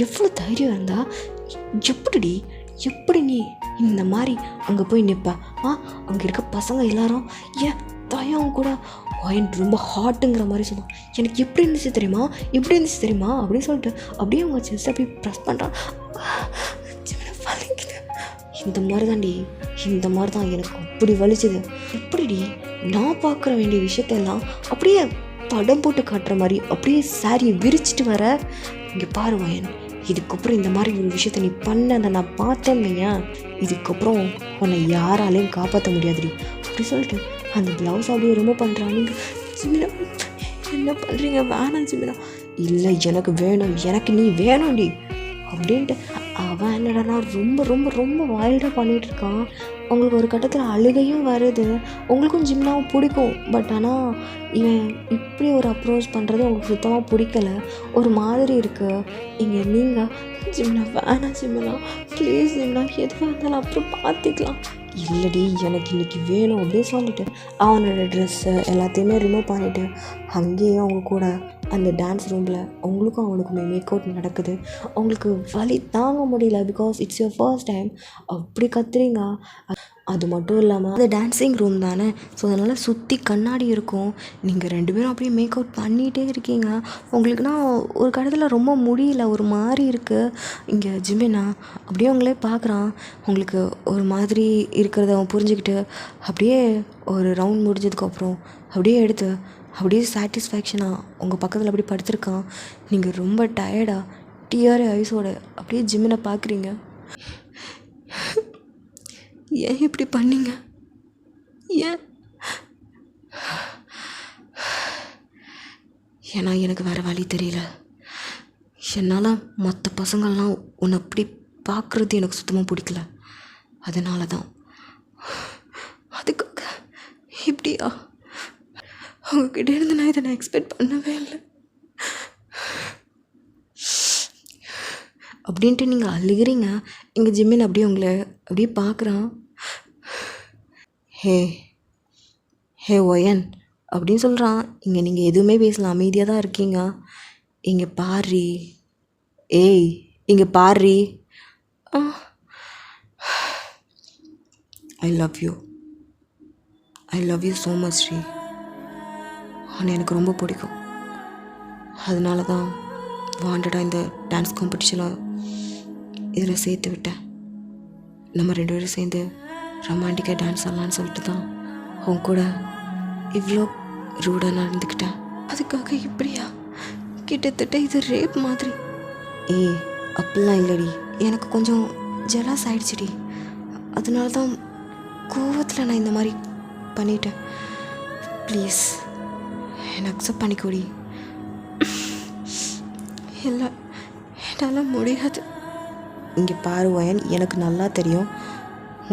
எவ்வளோ தைரியம் இருந்தா எப்படி நீ இந்த மாதிரி அங்கே போய் நிற்ப? அங்கே இருக்க பசங்க எல்லாரும் ஏன் தயம் கூட ஒயன் ரொம்ப ஹாட்டுங்கிற மாதிரி சொல்லுவான். எனக்கு எப்படி இருந்துச்சு தெரியுமா அப்படின்னு சொல்லிட்டு அப்படியே அவங்க செஸ்ட் அப்படியே ப்ரெஸ் பண்ணுறான். வலிக்குது. இந்த மாதிரி தான் எனக்கு அப்படி வலிச்சுது. எப்படிடி நான் பார்க்குற வேண்டிய விஷயத்தெல்லாம் அப்படியே படம் போட்டு காட்டுற மாதிரி அப்படியே சாரியை விரிச்சிட்டு வர? இங்கே பாரு வயன், இதுக்கப்புறம் இந்த மாதிரி ஒரு விஷயத்த நீ பண்ண நான் பார்த்தேன் இல்லையா, இதுக்கப்புறம் உன்னை யாராலையும் காப்பாற்ற முடியாதுடி அப்படி சொல்லிட்டு அந்த ப்ளவுஸ் அப்படியே ரிமூவ் பண்ணுறான். நீங்கள் ஜிமினா என்ன பண்ணுறீங்க? வேணாம் ஜிமினா. இல்லை, எனக்கு வேணும், எனக்கு நீ வேணும்டி அப்படின்ட்டு அவன் என்னடனா ரொம்ப ரொம்ப ரொம்ப வைல்டாக பண்ணிகிட்டு இருக்கான். உங்களுக்கு ஒரு கட்டத்தில் அழுகையும் வருது. உங்களுக்கும் ஜிம்னாவும் பிடிக்கும். பட் ஆனால் இவன் இப்படி ஒரு அப்ரோச் பண்ணுறது உங்களுக்கு சுத்தமாக பிடிக்கல, ஒரு மாதிரி இருக்குது. இங்கே நீங்கள் ஜிம்னா வேணாம் ஜிம்னா, ப்ளீஸ் ஜிம்னா, எதுவாக இருந்தாலும் அப்புறம் பார்த்துக்கலாம். இல்லடி, எனக்கு இன்றைக்கி வேணும் அப்படின்னு சொல்லிட்டு அவனோட ட்ரெஸ்ஸு எல்லாத்தையுமே ரிமூவ் பண்ணிவிட்டு அங்கேயே அவங்க கூட அந்த டான்ஸ் ரூமில் அவனுக்குமே மேக் அவுட் நடக்குது. அவங்களுக்கு வலி தாங்க முடியல. Because it's your first time. அப்படி கத்துறீங்க. அது மட்டும் இல்லாமல் அது டான்ஸிங் ரூம் தானே, ஸோ அதனால் சுற்றி கண்ணாடி இருக்கும். நீங்கள் 2 பேரும் அப்படியே மேக் அவுட் பண்ணிகிட்டே இருக்கீங்க. உங்களுக்குனா ஒரு கடத்தில் ரொம்ப முடியல, ஒரு மாதிரி இருக்குது. இங்கே ஜிமினா அப்படியே உங்களே பார்க்குறான். உங்களுக்கு ஒரு மாதிரி இருக்கிறத அவன் புரிஞ்சுக்கிட்டு அப்படியே ஒரு ரவுண்ட் முடிஞ்சதுக்கப்புறம் அப்படியே எடுத்து அப்படியே சாட்டிஸ்ஃபேக்ஷனாக உங்கள் பக்கத்தில் அப்படியே படுத்திருக்கான். நீங்கள் ரொம்ப டயர்டாக டிஆர்ஏ ஐஸோட அப்படியே ஜிமினை பார்க்குறீங்க. ஏன் இப்படி பண்ணீங்க? ஏன்? ஏன்னா எனக்கு வேறு வழி தெரியல. என்னால் மற்ற பசங்கள்லாம் உன்னை அப்படி பார்க்குறது எனக்கு சுத்தமாக பிடிக்கல. அதனால தான். அதுக்காக இப்படியா? அவங்கக்கிட்ட இருந்து நான் இதை எக்ஸ்பெக்ட் பண்ணவே இல்லை. அப்படின்ட்டு நீங்கள் அழுகிறீங்க. இங்கே ஜிம்மின் அப்படியே உங்களை அப்படியே பார்க்குறான். ஹே ஹே ஒயன் அப்படின்னு சொல்கிறான். இங்கே நீங்கள் எதுவுமே பேசலாம், அமைதியாக தான் இருக்கீங்க. இங்கே பாரி, ஏய் இங்கே பாரி. I love you, I love you so much Sri. ஆனால் எனக்கு ரொம்ப பிடிக்கும். அதனால தான் வாண்டடாக இந்த டான்ஸ் காம்படிஷனில் இதில் சேர்த்து விட்டேன். நம்ம 2 பேரும் சேர்ந்து ரொமான்டிக்காக டான்ஸ் ஆடலான்னு சொல்லிட்டு தான் உன் கூட இவ்வளோ ரூடாக நடந்துக்கிட்டேன். அதுக்காக இப்படியா? கிட்டத்தட்ட இது ரேப் மாதிரி. ஏய் அப்படிலாம் இல்லடி, எனக்கு கொஞ்சம் ஜெலஸ் ஆயிடுச்சுடி. அதனால தான் கோவத்தில் நான் இந்த மாதிரி பண்ணிட்டேன். ப்ளீஸ் என்னை அக்செப்ட் பண்ணிக்கோடி. இல்லை என்னால் முடியாது. இங்கே பாரு வயன், எனக்கு நல்லா தெரியும்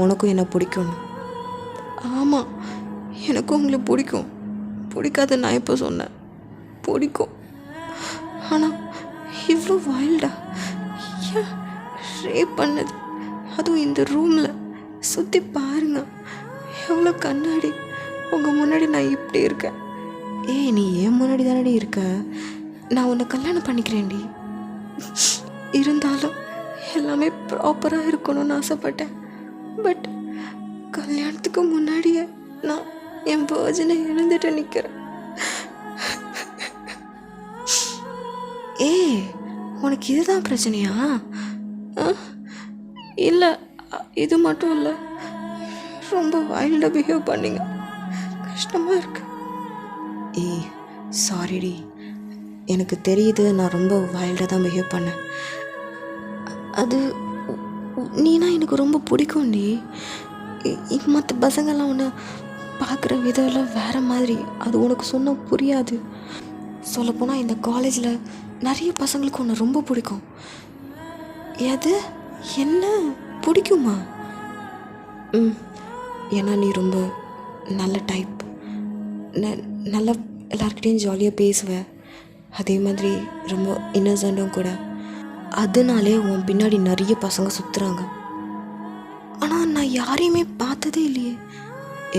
உனக்கும் என்ன பிடிக்கும்னு. ஆமாம், எனக்கும் உங்களை பிடிக்கும். பிடிக்காது நான் எப்போ சொன்னேன்? பிடிக்கும். ஆனால் இவ்வளோ வைல்டா ஏன் ரேப் பண்ணது? அதுவும் இந்த ரூமில் சுற்றி பாருங்க, எவ்வளோ கண்ணாடி. உங்கள் முன்னாடி நான் இப்படி இருக்கேன். ஏய் நீ ஏன் முன்னாடி தானடி இருக்க? நான் உன்னை கல்யாணம் பண்ணிக்கிறேன்டி. இருந்தாலும் எல்லாமே ப்ராப்பராக இருக்கணும்னு ஆசைப்பட்டேன். பட் கல்யாணத்துக்கு முன்னாடியே நான் என் வேர்ஜனை இழந்துட்டு நிற்கிறேன். ஏய் உனக்கு இதுதான் பிரச்சனையா? இல்லை இது மட்டும் இல்லை, ரொம்ப வைல்டாக பிஹேவ் பண்ணிங்க, கஷ்டமாக இருக்கு. ஏய் சாரிடி, எனக்கு தெரியுது நான் ரொம்ப வைல்டாக தான் பிஹேவ் பண்ணேன். அது நீனா எனக்கு ரொம்ப பிடிக்கும்டி. மற்ற பசங்கள்லாம் உன்னை பார்க்குற விதம்லாம் வேறு மாதிரி. அது உனக்கு சொன்னால் புரியாது. சொல்லப்போனால் இந்த காலேஜில் நிறைய பசங்களுக்கு உன்னை ரொம்ப பிடிக்கும். எது என்ன பிடிக்குமா? ஏன்னா நீ ரொம்ப நல்ல டைப், நல்லா எல்லாருக்கிட்டையும் ஜாலியாக பேசுவ, அதே மாதிரி ரொம்ப இன்னசென்ட்டும் கூட. அதனாலே உன் பின்னாடி நிறைய பசங்க சுற்றுறாங்க. ஆனால் நான் யாரையுமே பார்த்ததே இல்லையே.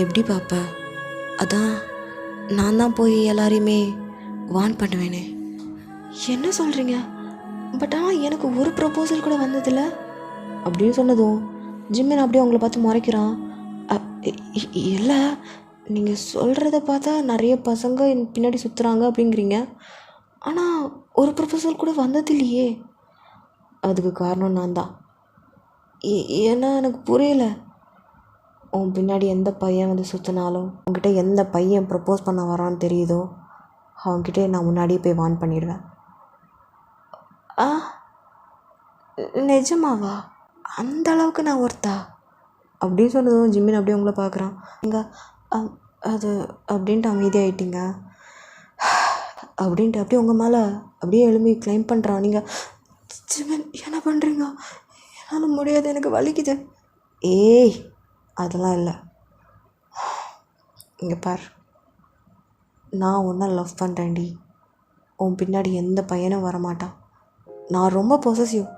எப்படி பாப்ப? அதான் நான் தான் போய் எல்லாரையுமே வார்ன் பண்ணுவேனே. என்ன சொல்கிறீங்க? பட் ஆனால் எனக்கு ஒரு ப்ரப்போசல் கூட வந்ததில்ல அப்படின்னு சொன்னதும் ஜிம்மின் அப்படியே அவங்கள பார்த்து முறைக்கிறான். இல்லை நீங்கள் சொல்கிறத பார்த்தா நிறைய பசங்க என் பின்னாடி சுற்றுறாங்க அப்படிங்கிறீங்க, ஆனால் ஒரு ப்ரப்போசல் கூட வந்ததில்லையே. அதுக்கு காரணம் நான் தான். ஏன்னா எனக்கு புரியலை. உன் பின்னாடி எந்த பையன் வந்து சுற்றினாலும், உங்ககிட்ட எந்த பையன் ப்ரப்போஸ் பண்ண வரான்னு தெரியுதோ அவங்ககிட்ட நான் முன்னாடியே போய் வார்ன் பண்ணிடுவேன். நிஜமாவா? அந்த அளவுக்கு நான் ஒருத்தா அப்படின்னு சொன்னதும் ஜிம்மின் அப்படியே உங்களை பார்க்குறான். இங்கே அது அப்படின்ட்டு அமைதியாகிட்டீங்க அப்படின்ட்டு அப்படியே உங்கள் மேலே அப்படியே எழுப்பி கிளைம் பண்ணுறான். நீங்கள் ஜிம்மின் என்ன பண்ணுறீங்க? என்னால் முடியாது, எனக்கு வலிக்குது. ஏய் அதெல்லாம் இல்லை, இங்கே பார், நான் உன்னை லவ் பண்ணுறேன்டி. உன் பின்னாடி எந்த பையனும் வரமாட்டான். நான் ரொம்ப பொசசிவ்,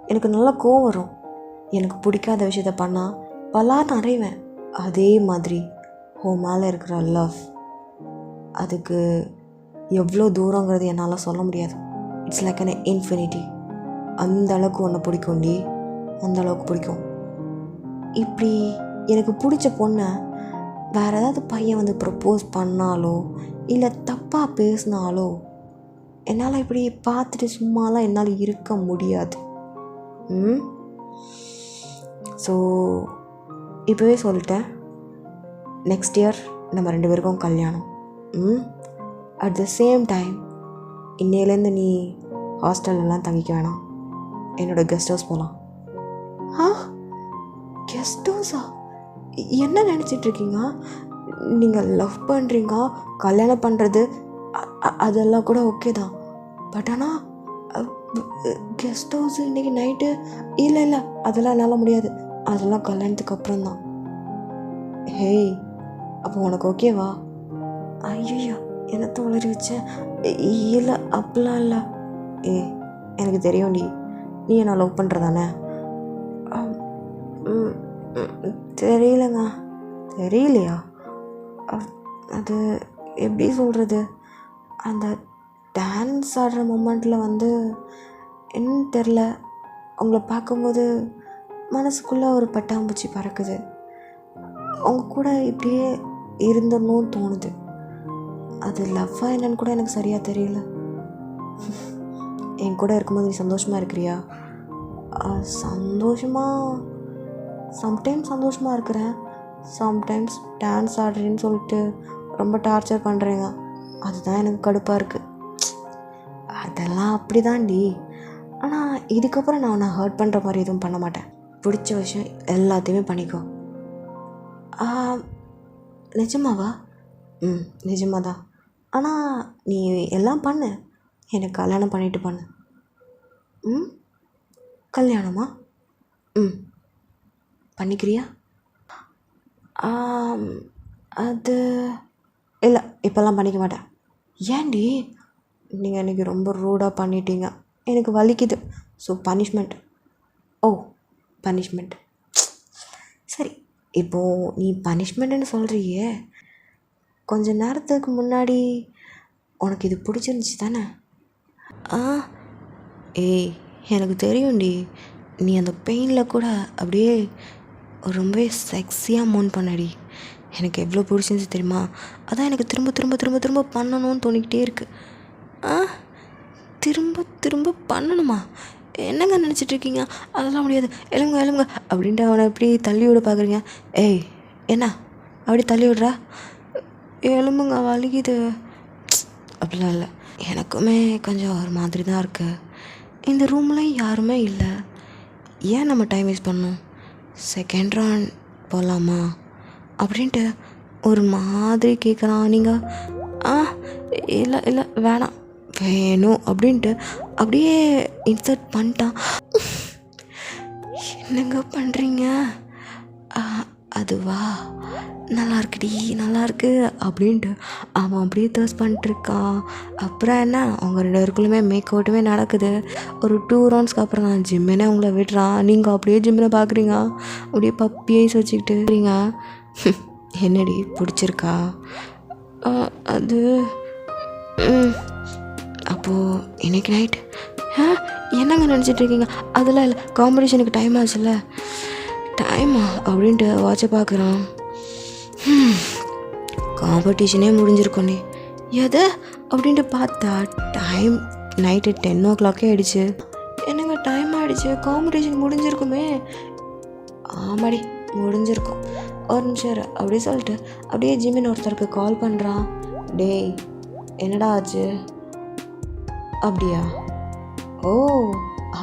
எனக்கு நல்லா கோவம் வரும். எனக்கு பிடிக்காத விஷயத்த பண்ணால் பலான்னு அறைவேன். அதே மாதிரி உன் மேலே இருக்கிற லவ், அதுக்கு எவ்வளோ தூரங்கிறது என்னால் சொல்ல முடியாது. It's like an infinity. அந்த அளவுக்கு உன்னை பிடிக்கும்டி, அந்த அளவுக்கு பிடிக்கும். இப்படி எனக்கு பிடிச்ச பொண்ணை வேறு ஏதாவது பையன் வந்து ப்ரப்போஸ் பண்ணாலோ இல்லை தப்பாக பேசினாலோ என்னால் இப்படி பார்த்துட்டு சும்மாலாம் என்னால் இருக்க முடியாது. ஸோ இப்போவே சொல்லிட்டேன், நெக்ஸ்ட் இயர் நம்ம 2 பேருக்கும் கல்யாணம். அட் த சேம் டைம் இன்னையிலேருந்து நீ ஹாஸ்டல்லாம் தங்கிக்க வேணாம், என்னோடய கெஸ்ட் ஹவுஸ் போகலாம். கெஸ்ட் ஹவுஸா? என்ன நினச்சிட்ருக்கீங்க? நீங்கள் லவ் பண்ணுறீங்க, கல்யாணம் பண்ணுறது அதெல்லாம் கூட ஓகே தான். பட் ஆனால் கெஸ்ட் ஹவுஸ் இன்றைக்கி நைட்டு இல்லை அதெல்லாம் என்னால் முடியாது, அதெல்லாம் கல்யாணத்துக்கு அப்புறம் தான். ஹேய் அப்போ உனக்கு ஓகேவா? ஐயோ என்னத்தை வளரி வச்சேன். இல்லை அப்படிலாம் இல்லை. எனக்கு தெரியும்டி, நீ என்ன லவ் பண்ணுறதானே? தெரியலங்க. தெரியலையா? அது எப்படி சொல்கிறது, அந்த டான்ஸ் ஆடுற மொமெண்ட்டில் வந்து என்னன்னு தெரில, அவங்கள பார்க்கும்போது மனசுக்குள்ளே ஒரு பட்டாம்பூச்சி பறக்குது. அவங்க கூட இப்படியே இருந்தணும்னு தோணுது. அது லவ்வா என்னன்னு கூட எனக்கு சரியாக தெரியல. என் கூட இருக்கும்போது நீ சந்தோஷமாக இருக்கிறியா? சந்தோஷமாக, சம்டைம்ஸ் சந்தோஷமாக இருக்கிறேன், சம்டைம்ஸ் டான்ஸ் ஆடுறேன்னு சொல்லிட்டு ரொம்ப டார்ச்சர் பண்ணுறேங்க. அதுதான் எனக்கு கடுப்பாக இருக்குது. அதெல்லாம் அப்படி தாண்டி. ஆனால் இதுக்கப்புறம் நான் உன்னை ஹர்ட் பண்ணுற மாதிரி எதுவும் பண்ண மாட்டேன். பிடிச்ச விஷயம் எல்லாத்தையுமே பண்ணிக்கோ. நிஜமாவா? நிஜமாக தான். ஆனால் நீ எல்லாம் பண்ணு, எனக்கு கல்யாணம் பண்ணிட்டு பண்ணு. கல்யாணமா? பண்ணிக்கிறியா? அது இல்லை, இப்போல்லாம் பண்ணிக்க மாட்டேன். ஏன்டி? நீங்கள் எனக்கு ரொம்ப ரூடாக பண்ணிட்டீங்க, எனக்கு வலிக்குது. So punishment. ஓ, பனிஷ்மெண்ட். சரி, இப்போது நீ பனிஷ்மெண்ட்டுன்னு சொல்கிறியே, கொஞ்ச நேரத்துக்கு முன்னாடி உனக்கு இது பிடிச்சிருந்துச்சி தானே? ஏய், எனக்கு தெரியும்டி, நீ அந்த பெயினில் கூட அப்படியே ரொம்பவே செக்ஸியாக மூன் பண்ணடி. எனக்கு எவ்வளோ பிடிச்சிருந்துச்சி தெரியுமா? அதான் எனக்கு திரும்ப திரும்ப திரும்ப திரும்ப பண்ணணும்னு தோணிக்கிட்டே இருக்குது. திரும்ப திரும்ப பண்ணணுமா? என்னங்க நினச்சிட்ருக்கீங்க? அதெல்லாம் முடியாது, எழுங்க எழுங்க அப்படின்ட்டு அவனை எப்படி தள்ளி விட பார்க்குறீங்க? ஏய், என்ன அப்படி தள்ளி விட்றா? எலும்புங்க, வலிக்குது. அப்படிலாம் இல்லை, எனக்குமே கொஞ்சம் ஒரு மாதிரி தான் இருக்குது. இந்த ரூமில் யாருமே இல்லை, ஏன் நம்ம டைம் வேஸ்ட் பண்ணணும்? செகண்ட் ரவுண்ட் போகலாமா அப்படின்ட்டு ஒரு மாதிரி கேட்குறான். நீங்கள் இல்லை இல்லை வேணாம், வேணும் அப்படின்ட்டு அப்படியே இன்சர்ட் பண்ணிட்டான். என்னங்க பண்ணுறீங்க? அதுவா, நல்லா இருக்குடி, நல்லா இருக்கு அப்படின்ட்டு அவன் அப்படியே தர்ஸ் பண்ணிட்டுருக்கான். அப்புறம் என்ன, அவங்க 2 பேருக்குள்ளுமே மேக் அவுட்டுமே நடக்குது. ஒரு 2 ரவுண்ட்ஸ்க்கு அப்புறம் நான் ஜிம்மினே அவங்கள விடுறான். நீங்கள் அப்படியே ஜிம்மில் பார்க்குறீங்க, அப்படியே பப்பியே வச்சுக்கிட்டு இருக்கிறீங்க. என்னடி பிடிச்சிருக்கா? அது அப்போது இன்னைக்கு நைட் என்னங்க நினச்சிட்ருக்கீங்க? அதெல்லாம் இல்லை, காம்படிஷனுக்கு டைம் ஆச்சுல்ல. டைமா அப்படின்ட்டு வாட்சை பார்க்குறான். காம்படிஷனே முடிஞ்சிருக்கோண்ணே. எது அப்படின்ட்டு பார்த்தா டைம் நைட்டு 10 o'clock ஆகிடுச்சு. என்னங்க டைம் ஆகிடுச்சு, காம்படிஷன் முடிஞ்சிருக்குமே. ஆமாடி, முடிஞ்சிருக்கும். ஒரு நிமிஷம் அப்படி சொல்லிட்டு அப்படியே ஜிம்மின் ஒருத்தருக்கு கால் பண்ணுறான். டேய், என்னடா ஆச்சு? அப்படியா? ஓ,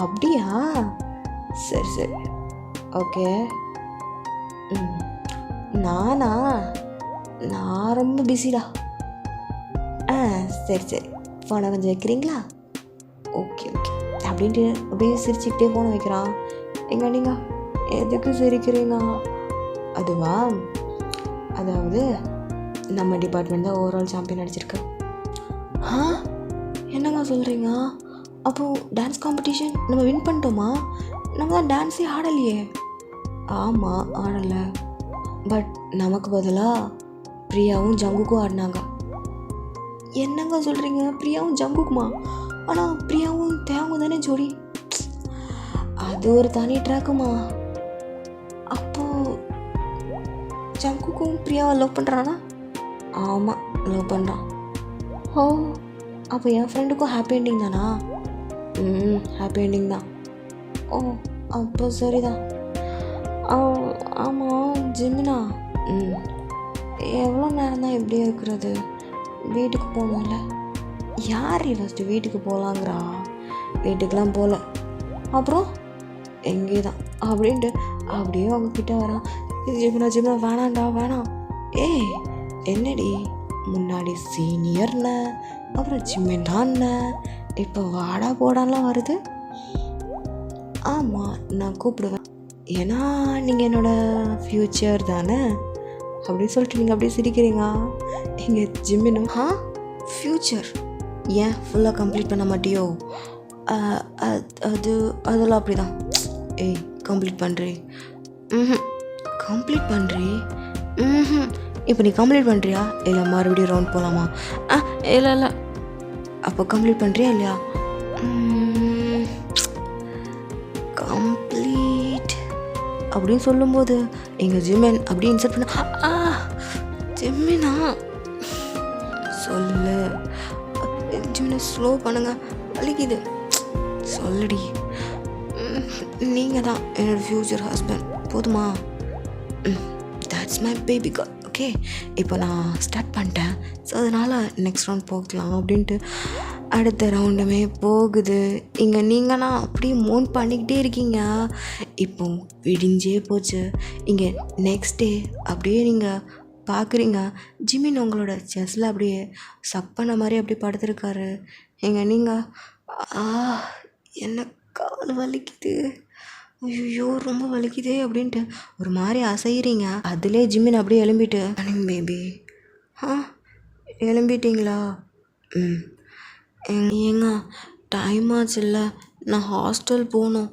அப்படியா? சரி சரி, ஓகே. நானா? நான் ரொம்ப பிஸிடா. சரி சரி, ஃபோனை கொஞ்சம் வைக்கிறீங்களா? ஓகே ஓகே அப்படின்ட்டு அப்படியே சிரிச்சுக்கிட்டே ஃபோனை வைக்கிறான். எங்க நீங்கள் எதுக்கு சிரிக்கிறீங்க? அதுவா, அதாவது நம்ம டிபார்ட்மெண்ட் தான் ஓவரால் சாம்பியன் அடிச்சிருக்கு. என்னங்க சொல்கிறீங்க? அப்போது டான்ஸ் காம்படிஷன் நம்ம வின் பண்ணிட்டோமா? நம்ம தான் டான்ஸே ஆடலையே. ஆமாம், ஆடலை. பட் நமக்கு பதிலாக பிரியாவும் ஜங்குக்கும் ஆடினாங்க. என்னங்க சொல்கிறீங்க? பிரியாவும் ஜங்குக்குமா? ஆனால் பிரியாவும் தேவும் தானே ஜோடி. அது ஒரு தனி ட்ராக்குமா? அப்போது ஜங்குக்கும் பிரியாவை லவ் பண்ணுறானா? ஆமாம், லவ் பண்ணுறான். ஓ, அப்போ என் ஃப்ரெண்டுக்கும் ஹாப்பி என்டிங் தானா? ஹாப்பி என்டிங் தான். ஓ, அப்போ சரிதான். ஆமாம் ஜிமினா, எவ்வளோ நேரம் தான் இப்படியே இருக்கிறது? வீட்டுக்கு போகணும்ல. யார் ஃபஸ்ட்டு வீட்டுக்கு போகலாங்கிறா? வீட்டுக்கெலாம் போகல, அப்புறம் எங்கே தான் அப்படின்ட்டு அப்படியே அவங்கக்கிட்ட வரான். ஜிமினா ஜிமினா, வேணாண்டா வேணாம். ஏய், என்னடி, முன்னாடி சீனியர்ன, அப்புறம் ஜிமினான்ன, இப்போ வாடா போடான்லாம் வருது. ஆமாம், நான் கூப்பிடுவேன், ஏன்னா நீங்கள் என்னோடய ஃப்யூச்சர் தானே அப்படின்னு சொல்லிட்டு நீங்கள் அப்படியே சிரிக்கிறீங்க. எங்கள் ஜிம்மினும் ஃப்யூச்சர் ஏன் ஃபுல்லாக கம்ப்ளீட் பண்ண மாட்டியோ? அது அதெல்லாம் அப்படி தான். ஏய் கம்ப்ளீட் பண்ணுறே. கம்ப்ளீட் பண்ணுறே. இப்போ நீ கம்ப்ளீட் பண்ணுறியா இல்லை மறுபடியும் ரவுண்ட் போகலாமா? இல்லை இல்லை. அப்போ கம்ப்ளீட் பண்ணுறியா இல்லையா? கம்ப்ளீட் அப்படின்னு சொல்லும்போது எங்கள் ஜிமின் அப்படியே இன்சர்ட் பண்ண. ஜிமினா சொல்லு. ஜிமினை ஸ்லோ பண்ணுங்க, வலிக்குது. சொல்லுடி. நீங்கள் தான் என்னோடய ஃப்யூச்சர் ஹஸ்பண்ட், போதுமா? That's my baby girl. Okay, இப்போ நான் ஸ்டார்ட் பண்ணிட்டேன். ஸோ அதனால் நெக்ஸ்ட் ரவுண்ட் போகலாம் அப்படின்ட்டு அடுத்த ரவுண்டுமே போகுது. இங்கே நீங்கன்னா அப்படியே மோன் பண்ணிக்கிட்டே இருக்கீங்க. இப்போ விடிஞ்சே போச்சு. இங்கே நெக்ஸ்ட் டே அப்படியே நீங்கள் பார்க்குறீங்க, ஜிமின் உங்களோட செஸ்ஸில் அப்படியே சக் பண்ண மாதிரி அப்படியே படுத்துருக்காரு. எங்க நீங்கள் என்ன கால் வலிக்குது, ஐயோ ரொம்ப வலிக்குதே அப்படின்ட்டு ஒரு மாதிரி அசைகிறீங்க. அதிலே ஜிமின் அப்படியே எழும்பிட்டு, பேபி எழும்பிட்டீங்களா? ஏங்க டைம் ஆச்சுல்ல, நான் ஹாஸ்டல் போகணும்.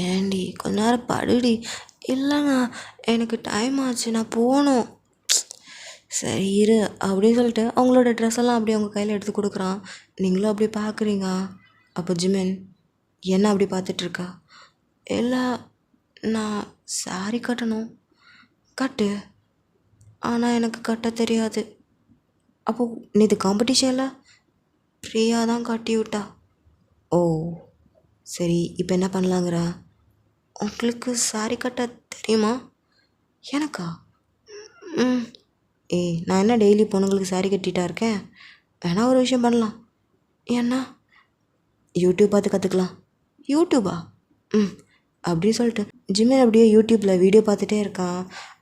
ஏண்டி கொஞ்ச நேரம் படுடி. இல்லைங்க எனக்கு டைம் ஆச்சு, நான் போகணும். சரி இரு அப்படின்னு சொல்லிட்டு அவங்களோட ட்ரெஸ் எல்லாம் அப்படியே அவங்க கையில் எடுத்து கொடுக்குறான். நீங்களும் அப்படி பார்க்குறீங்க. அப்போ ஜிமின் என்ன அப்படி பார்த்துட்ருக்கா? இல்லை நான் சாரி கட்டணும். கட்டு, ஆனால் எனக்கு கட்ட தெரியாது. அப்போது நேற்று காம்படிஷனில் பிரியா தான் கட்டி விட்டா. ஓ சரி, இப்போ என்ன பண்ணலாங்கிற? உங்களுக்கு சாரி கட்ட தெரியுமா? எனக்கா? நான் என்ன டெய்லி பொண்ணுங்களுக்கு சாரி கட்டிகிட்டா இருக்கேன்? வேணா ஒரு விஷயம் பண்ணலாம். ஏன்னா யூடியூப் பார்த்து கற்றுக்கலாம். யூடியூபா? அப்படின்னு சொல்லிட்டு ஜிமின் அப்படியே யூடியூப்பில் வீடியோ பார்த்துட்டே இருக்கான்.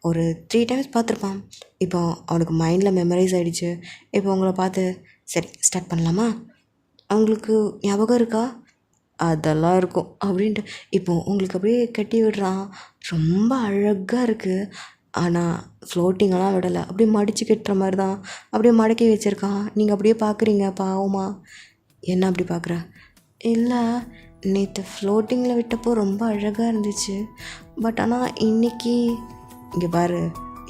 ஒரு 3 டைம்ஸ் பார்த்துருப்பான். இப்போ அவனுக்கு மைண்டில் மெமரைஸ் ஆகிடுச்சு. இப்போ உங்களை பார்த்து சரி ஸ்டார்ட் பண்ணலாமா, அவங்களுக்கு ஞாபகம் இருக்கா? அதெல்லாம் இருக்கும் அப்படின்ட்டு இப்போ உங்களுக்கு அப்படியே கட்டி விடுறான். ரொம்ப அழகாக இருக்குது. ஆனால் ஃப்ளோட்டிங்கெல்லாம் விடலை, அப்படியே மடித்து கட்டுற மாதிரி தான் அப்படியே மடக்கி வச்சுருக்கான். நீங்கள் அப்படியே பார்க்குறீங்க பாவமா. என்ன அப்படி பார்க்குற? இல்லை நேற்று ஃப்ளோட்டிங்கில் விட்டப்போ ரொம்ப அழகாக இருந்துச்சு. பட் ஆனால் இன்றைக்கி இங்கே பாரு,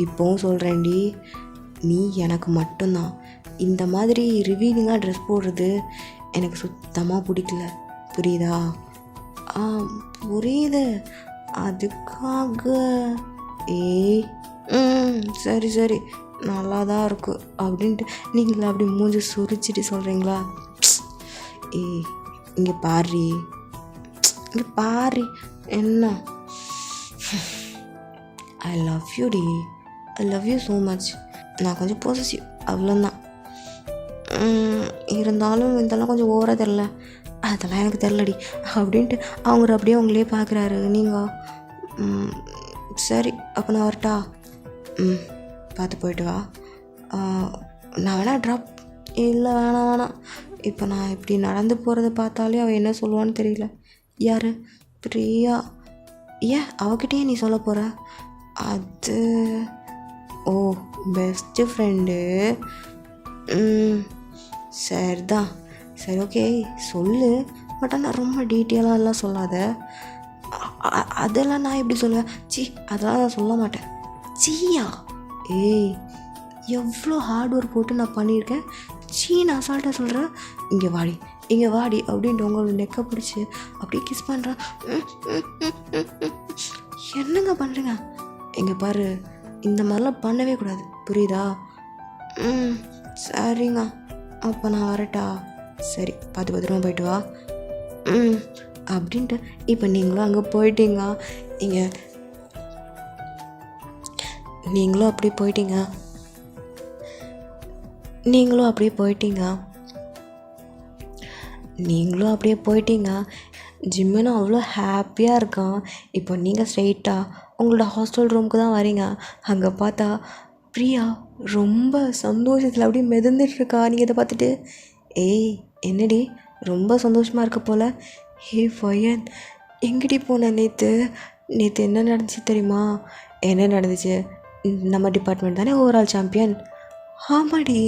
இப்போவும் சொல்கிறேன்டி, நீ எனக்கு மட்டும்தான். இந்த மாதிரி ரிவீலிங்காக ட்ரெஸ் போடுறது எனக்கு சுத்தமாக பிடிக்கல, புரியுதா? புரியுது. அதுக்காக சரி சரி நல்லா தான் இருக்கு அப்படின்ட்டு நீங்களா அப்படி மூஞ்சி சுரிச்சிட்டு சொல்கிறீங்களா? இங்கே பாரு, இங்கே பாரு. என்ன? ஐ லவ் யூ டி, I love you so much. நான் கொஞ்சம் பொசசிவ் அவ்வளோதான். இருந்தாலும் இதெல்லாம் கொஞ்சம் ஓவராக தெரில. அதெல்லாம் எனக்கு தெரிலடி அப்படின்ட்டு அவங்க அப்படியே அவங்களே பார்க்குறாரு. நீங்கள் சரி அப்போ நான் வரட்டா? பார்த்து போயிட்டு வா. நான் வேணா ட்ராப்? இல்லை வேணாம். இப்போ நான் இப்படி நடந்து போகிறத பார்த்தாலே அவள் என்ன சொல்லுவான்னு தெரியல. யார்? பிரியா. ஏன் அவகிட்டயே நீ சொல்ல போகிற? அது ஓ பெஸ்ட்டு ஃப்ரெண்டு. சரிதான், சரி ஓகே சொல்லு. பட் ஆனால் ரொம்ப டீட்டெயிலாக எல்லாம் சொல்லாத. அதெல்லாம் நான் எப்படி சொல்லுவேன்? அதெல்லாம் நான் சொல்ல மாட்டேன். சீயா? எவ்வளோ ஹார்ட் ஒர்க் போட்டு நான் பண்ணியிருக்கேன். நான் அசால்ட்டாக சொல்கிறேன். இங்கே வாடி அப்படின்ட்டு உங்களோட நெக்கை பிடிச்சி அப்படியே கிஸ் பண்ணுறேன். என்னங்க பண்ணுறீங்க? இங்கே பாரு, இந்த மாதிரிலாம் பண்ணவே கூடாது, புரியுதா? சரிங்க அப்போ நான் வரட்டா? சரி பார்த்து பத்திரமா போயிட்டு வா. அப்படின்ட்டு இப்போ நீங்களும் அங்கே போயிட்டீங்க. இங்கே நீங்களும் அப்படியே போயிட்டீங்க. ஜிம்முன்னு அவ்வளோ ஹாப்பியாக இருக்கான். இப்போ நீங்கள் ஸ்ட்ரெயிட்டாக உங்களோட ஹாஸ்டல் ரூமுக்கு தான் வரீங்க. அங்கே பார்த்தா பிரியா ரொம்ப சந்தோஷத்தில் அப்படியே மிதந்துட்டுருக்கா. நீங்கள் இதை பார்த்துட்டு என்னடி ரொம்ப சந்தோஷமாக இருக்க போல்? ஃபயன் எங்கடி போன? நேற்று என்ன நடந்துச்சு தெரியுமா? என்ன நடந்துச்சு? நம்ம டிபார்ட்மெண்ட் தானே ஓவரால் சாம்பியன். ஆமாடி,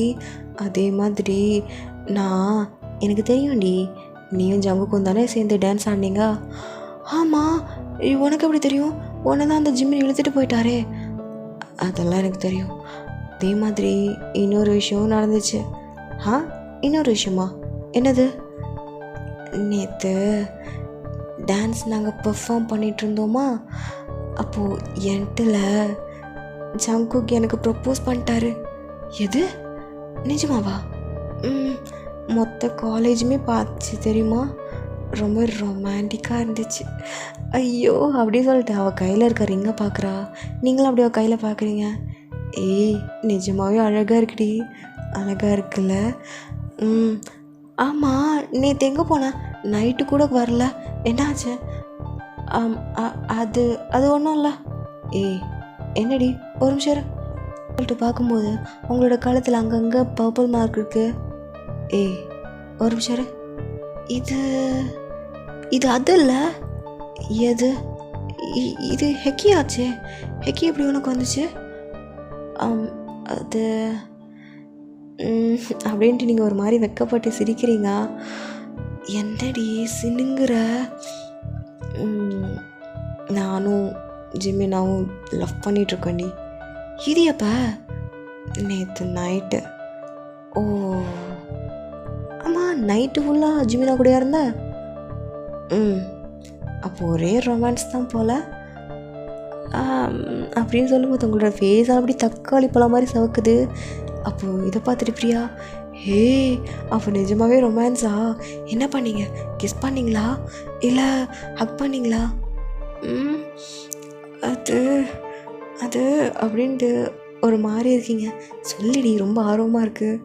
அதே மாதிரி எனக்கு தெரியும்டி நீயும் ஜங்குக்கும் தானே சேர்ந்து டான்ஸ் ஆடினீங்க? ஆமாம். உனக்கு எப்படி தெரியும்? உன்னை தான் அந்த ஜிம்மில் இழுத்துட்டு போயிட்டாரே. அதெல்லாம் எனக்கு தெரியும். அதே மாதிரி இன்னொரு விஷயம் நடந்துச்சு. இன்னொரு விஷயமா? என்னது? நேற்று டான்ஸ் நாங்கள் பெர்ஃபார்ம் பண்ணிகிட்டு இருந்தோமா, அப்போது என்கிட்ட ஜங்குக் எனக்கு ப்ரப்போஸ் பண்ணிட்டாரு. எது? நிஜமாவா? மொத்த காலேஜுமே பார்த்துச்சு தெரியுமா? ரொம்ப ரொமான்டிக்காக இருந்துச்சு. ஐயோ அப்படி சொல்லிட்டு அவள் கையில் இருக்க ரிங்கை பார்க்குறா. நீங்களும் அப்படி அவள் கையில் பார்க்குறீங்க. ஏய் நிஜமாகவே அழகாக இருக்குடி. அழகாக இருக்குல்ல? ஆமாம். நேற்று எங்கே போனேன்? நைட்டு கூட வரல. என்னாச்சு? அது அது ஒன்றும் இல்லை. ஏய் என்னடி, ஒரு நிமிஷம் இரு. சொல்லிட்டு பார்க்கும்போது உங்களோட கழுத்தில் அங்கங்கே பர்பிள் மார்க் இருக்குது. ஏய் ஒரு நிமிஷம் இரு. இது இது அது இல்லை. எது? இது ஹெக்கி ஆச்சே. ஹெக்கி எப்படி உனக்கு வந்துச்சு? அது அப்படின்ட்டு நீங்கள் ஒரு மாதிரி வெக்கப்பட்டு சிரிக்கிறீங்க. என்னடி சினுங்கிற? நானும் ஜிமினாவும் லவ் பண்ணிகிட்ருக்கோண்டி. இது எப்போ? நேற்று நைட்டு. ஓ ஆமாம், நைட்டு ஃபுல்லாக ஜிமினா கூட இருந்த? அப்போ ஒரே ரொமான்ஸ் தான் போல் அப்படின்னு சொல்லும்போது உங்களோட ஃபேஸ் அப்படி தக்காளி பழம் மாதிரி சவக்குது. அப்போது இதை பார்த்துட்டு பிரியா, ஹே அப்போ நிஜமாகவே ரொமான்ஸா? என்ன பண்ணீங்க? கிஸ் பண்ணிங்களா இல்லை ஹக் பண்ணிங்களா? அது அது அப்படின்ட்டு ஒரு மாதிரி இருக்கீங்க. சொல்லிடி, ரொம்ப ஆர்வமாக இருக்குது.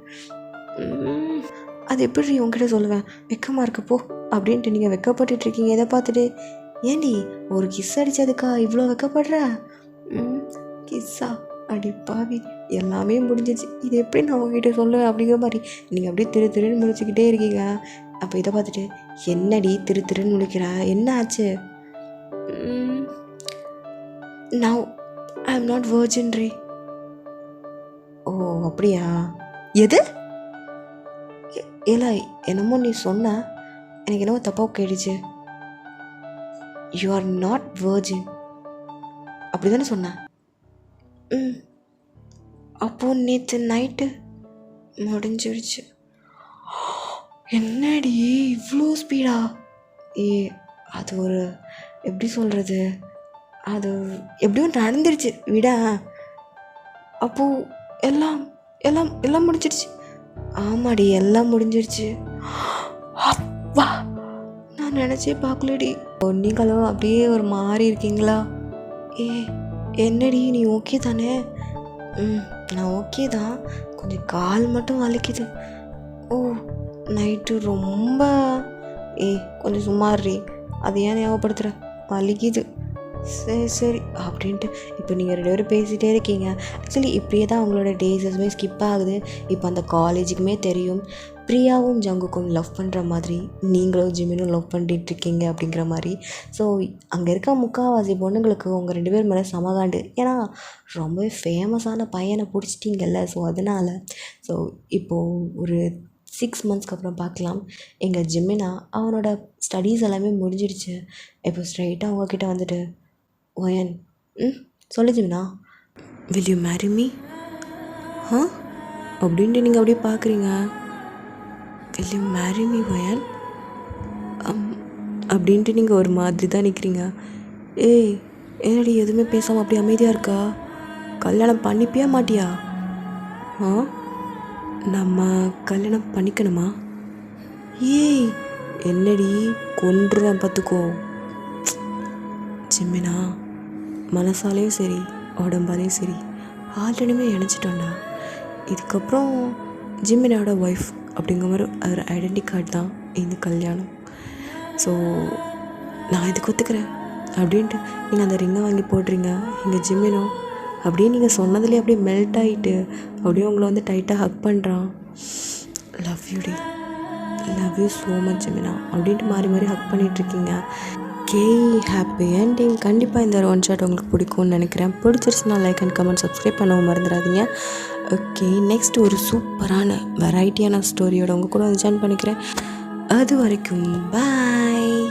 அது எப்படி உங்ககிட்ட சொல்லுவேன்? வெக்கமாக இருக்கப்போ அப்படின்ட்டு நீங்கள் வெக்கப்பட்டுட்ருக்கீங்க. எதை பார்த்துட்டு? ஏண்டி ஒரு கிஸ் அடித்ததுக்கா இவ்வளோ வெக்கப்படுற? கிஸ்ஸா? அடி பாவி, எல்லாமே முடிஞ்சிச்சு. இது எப்படி நான் உங்ககிட்ட சொல்லுவேன் அப்படிங்கிற மாதிரி நீங்கள் அப்படியே திருன்னு முழிச்சிக்கிட்டே இருக்கீங்க. அப்போ இதை பார்த்துட்டு, என்னடி திருன்னு முழிக்கிற? என்ன ஆச்சு? Now I am not virgin ray. ஓ அப்படியா? எது? இல்லை என்னமோ நீ சொன்ன, எனக்கு என்னமோ தப்பாக கேட்டுச்சு. யூ ஆர் நாட் வர்ஜின் அப்படி தானே சொன்னேன்? அப்போது நேற்று நைட்டு முடிஞ்சிருச்சு. என்னடி இவ்வளோ ஸ்பீடா? அது ஒரு எப்படி சொல்கிறது, அது எப்படியும் நடந்துருச்சு விட. அப்போது எல்லாம் எல்லாம் எல்லாம் முடிஞ்சிருச்சு. ஆமாடி, எல்லாம் முடிஞ்சிருச்சு. அப்பா, நான் நினச்சே பார்க்கலடி. நீங்களும் அப்படியே ஒரு மாதிரி இருக்கீங்களா? என்னடி நீ ஓகே தானே? நான் ஓகே தான், கொஞ்சம் கால் மட்டும் வலிக்குது. ஓ நைட்டு ரொம்ப கொஞ்சம் சும்மாறி, அது ஏன் ஞாபகப்படுத்துகிற? வலிக்குது. சரி அப்படின்ட்டு இப்போ நீங்கள் 2 பேரும் பேசிகிட்டே இருக்கீங்க. ஆக்சுவலி இப்படியே தான் அவங்களோட டேஸஸுமே ஸ்கிப் ஆகுது. இப்போ அந்த காலேஜுக்குமே தெரியும் பிரியாவும் ஜங்குக்கும் லவ் பண்ணுற மாதிரி, நீங்களும் ஜிமினும் லவ் பண்ணிட்டுருக்கீங்க அப்படிங்கிற மாதிரி. ஸோ அங்கே இருக்க முக்கால்வாசி பொண்ணுங்களுக்கு உங்கள் 2 பேர் மேலே சமகாண்டு. ஏன்னா ரொம்பவே ஃபேமஸான பையனை பிடிச்சிட்டிங்கல்ல. ஸோ அதனால் இப்போது ஒரு 6 மந்த்ஸ்க்கு அப்புறம் பார்க்கலாம். எங்கள் ஜிமினா அவனோட ஸ்டடீஸ் எல்லாமே முடிஞ்சிடுச்சு. இப்போ ஸ்ட்ரைட்டாக அவங்கக்கிட்ட வந்துட்டு, ஒயன் சொல்லு ஜிமினா, வில் யூ மேரி மீ? அப்படின்ட்டு நீங்கள் அப்படியே பார்க்குறீங்க. Will you marry me wine அப்படின்ட்டு நீங்கள் ஒரு மாதிரி தான் நிற்கிறீங்க. என்னடி எதுவுமே பேசாமல் அப்படி அமைதியாக இருக்கா? கல்யாணம் பண்ணிப்பியா மாட்டியா? நம்ம கல்யாணம் பண்ணிக்கணுமா? என்னடி கொன்றுவேன் பார்த்துக்கோ. ஜிமினா, மனசாலையும் சரி உடம்பாலையும் சரி ஆல்ரெடியுமே இணைச்சிட்டோண்டா. இதுக்கப்புறம் ஜிமினாவோட ஒய்ஃப் அப்படிங்கிற மாதிரி ஒரு ஐடென்டி கார்டு தான் இந்த கல்யாணம். ஸோ நான் இதுக்கு ஒத்துக்கிறேன் அப்படின்ட்டு நீங்கள் அந்த ரிங்கை வாங்கி போடுறீங்க. எங்கள் ஜிமினோ அப்படியே நீங்கள் சொன்னதுலேயே அப்படியே மெல்ட் ஆகிட்டு அப்படியே உங்களை வந்து டைட்டாக ஹக் பண்ணுறான். லவ் யூ டி, லவ் யூ ஸோ மச் ஜிமினா அப்படின்ட்டு மாறி மாறி ஹக் பண்ணிகிட்ருக்கீங்க. Happy ending. கண்டிப்பாக இந்த ஒன் ஷாட் உங்களுக்கு பிடிக்கும்னு நினைக்கிறேன். பிடிச்சிருச்சுன்னா லைக் அண்ட் கமெண்ட் சப்ஸ்கிரைப் பண்ணவும் மறந்துடாதீங்க. ஓகே, நெக்ஸ்ட் ஒரு சூப்பரான வெரைட்டியான ஸ்டோரியோட உங்கள் கூட வந்து ஜாயின் பண்ணிக்கிறேன். அது வரைக்கும் பாய்.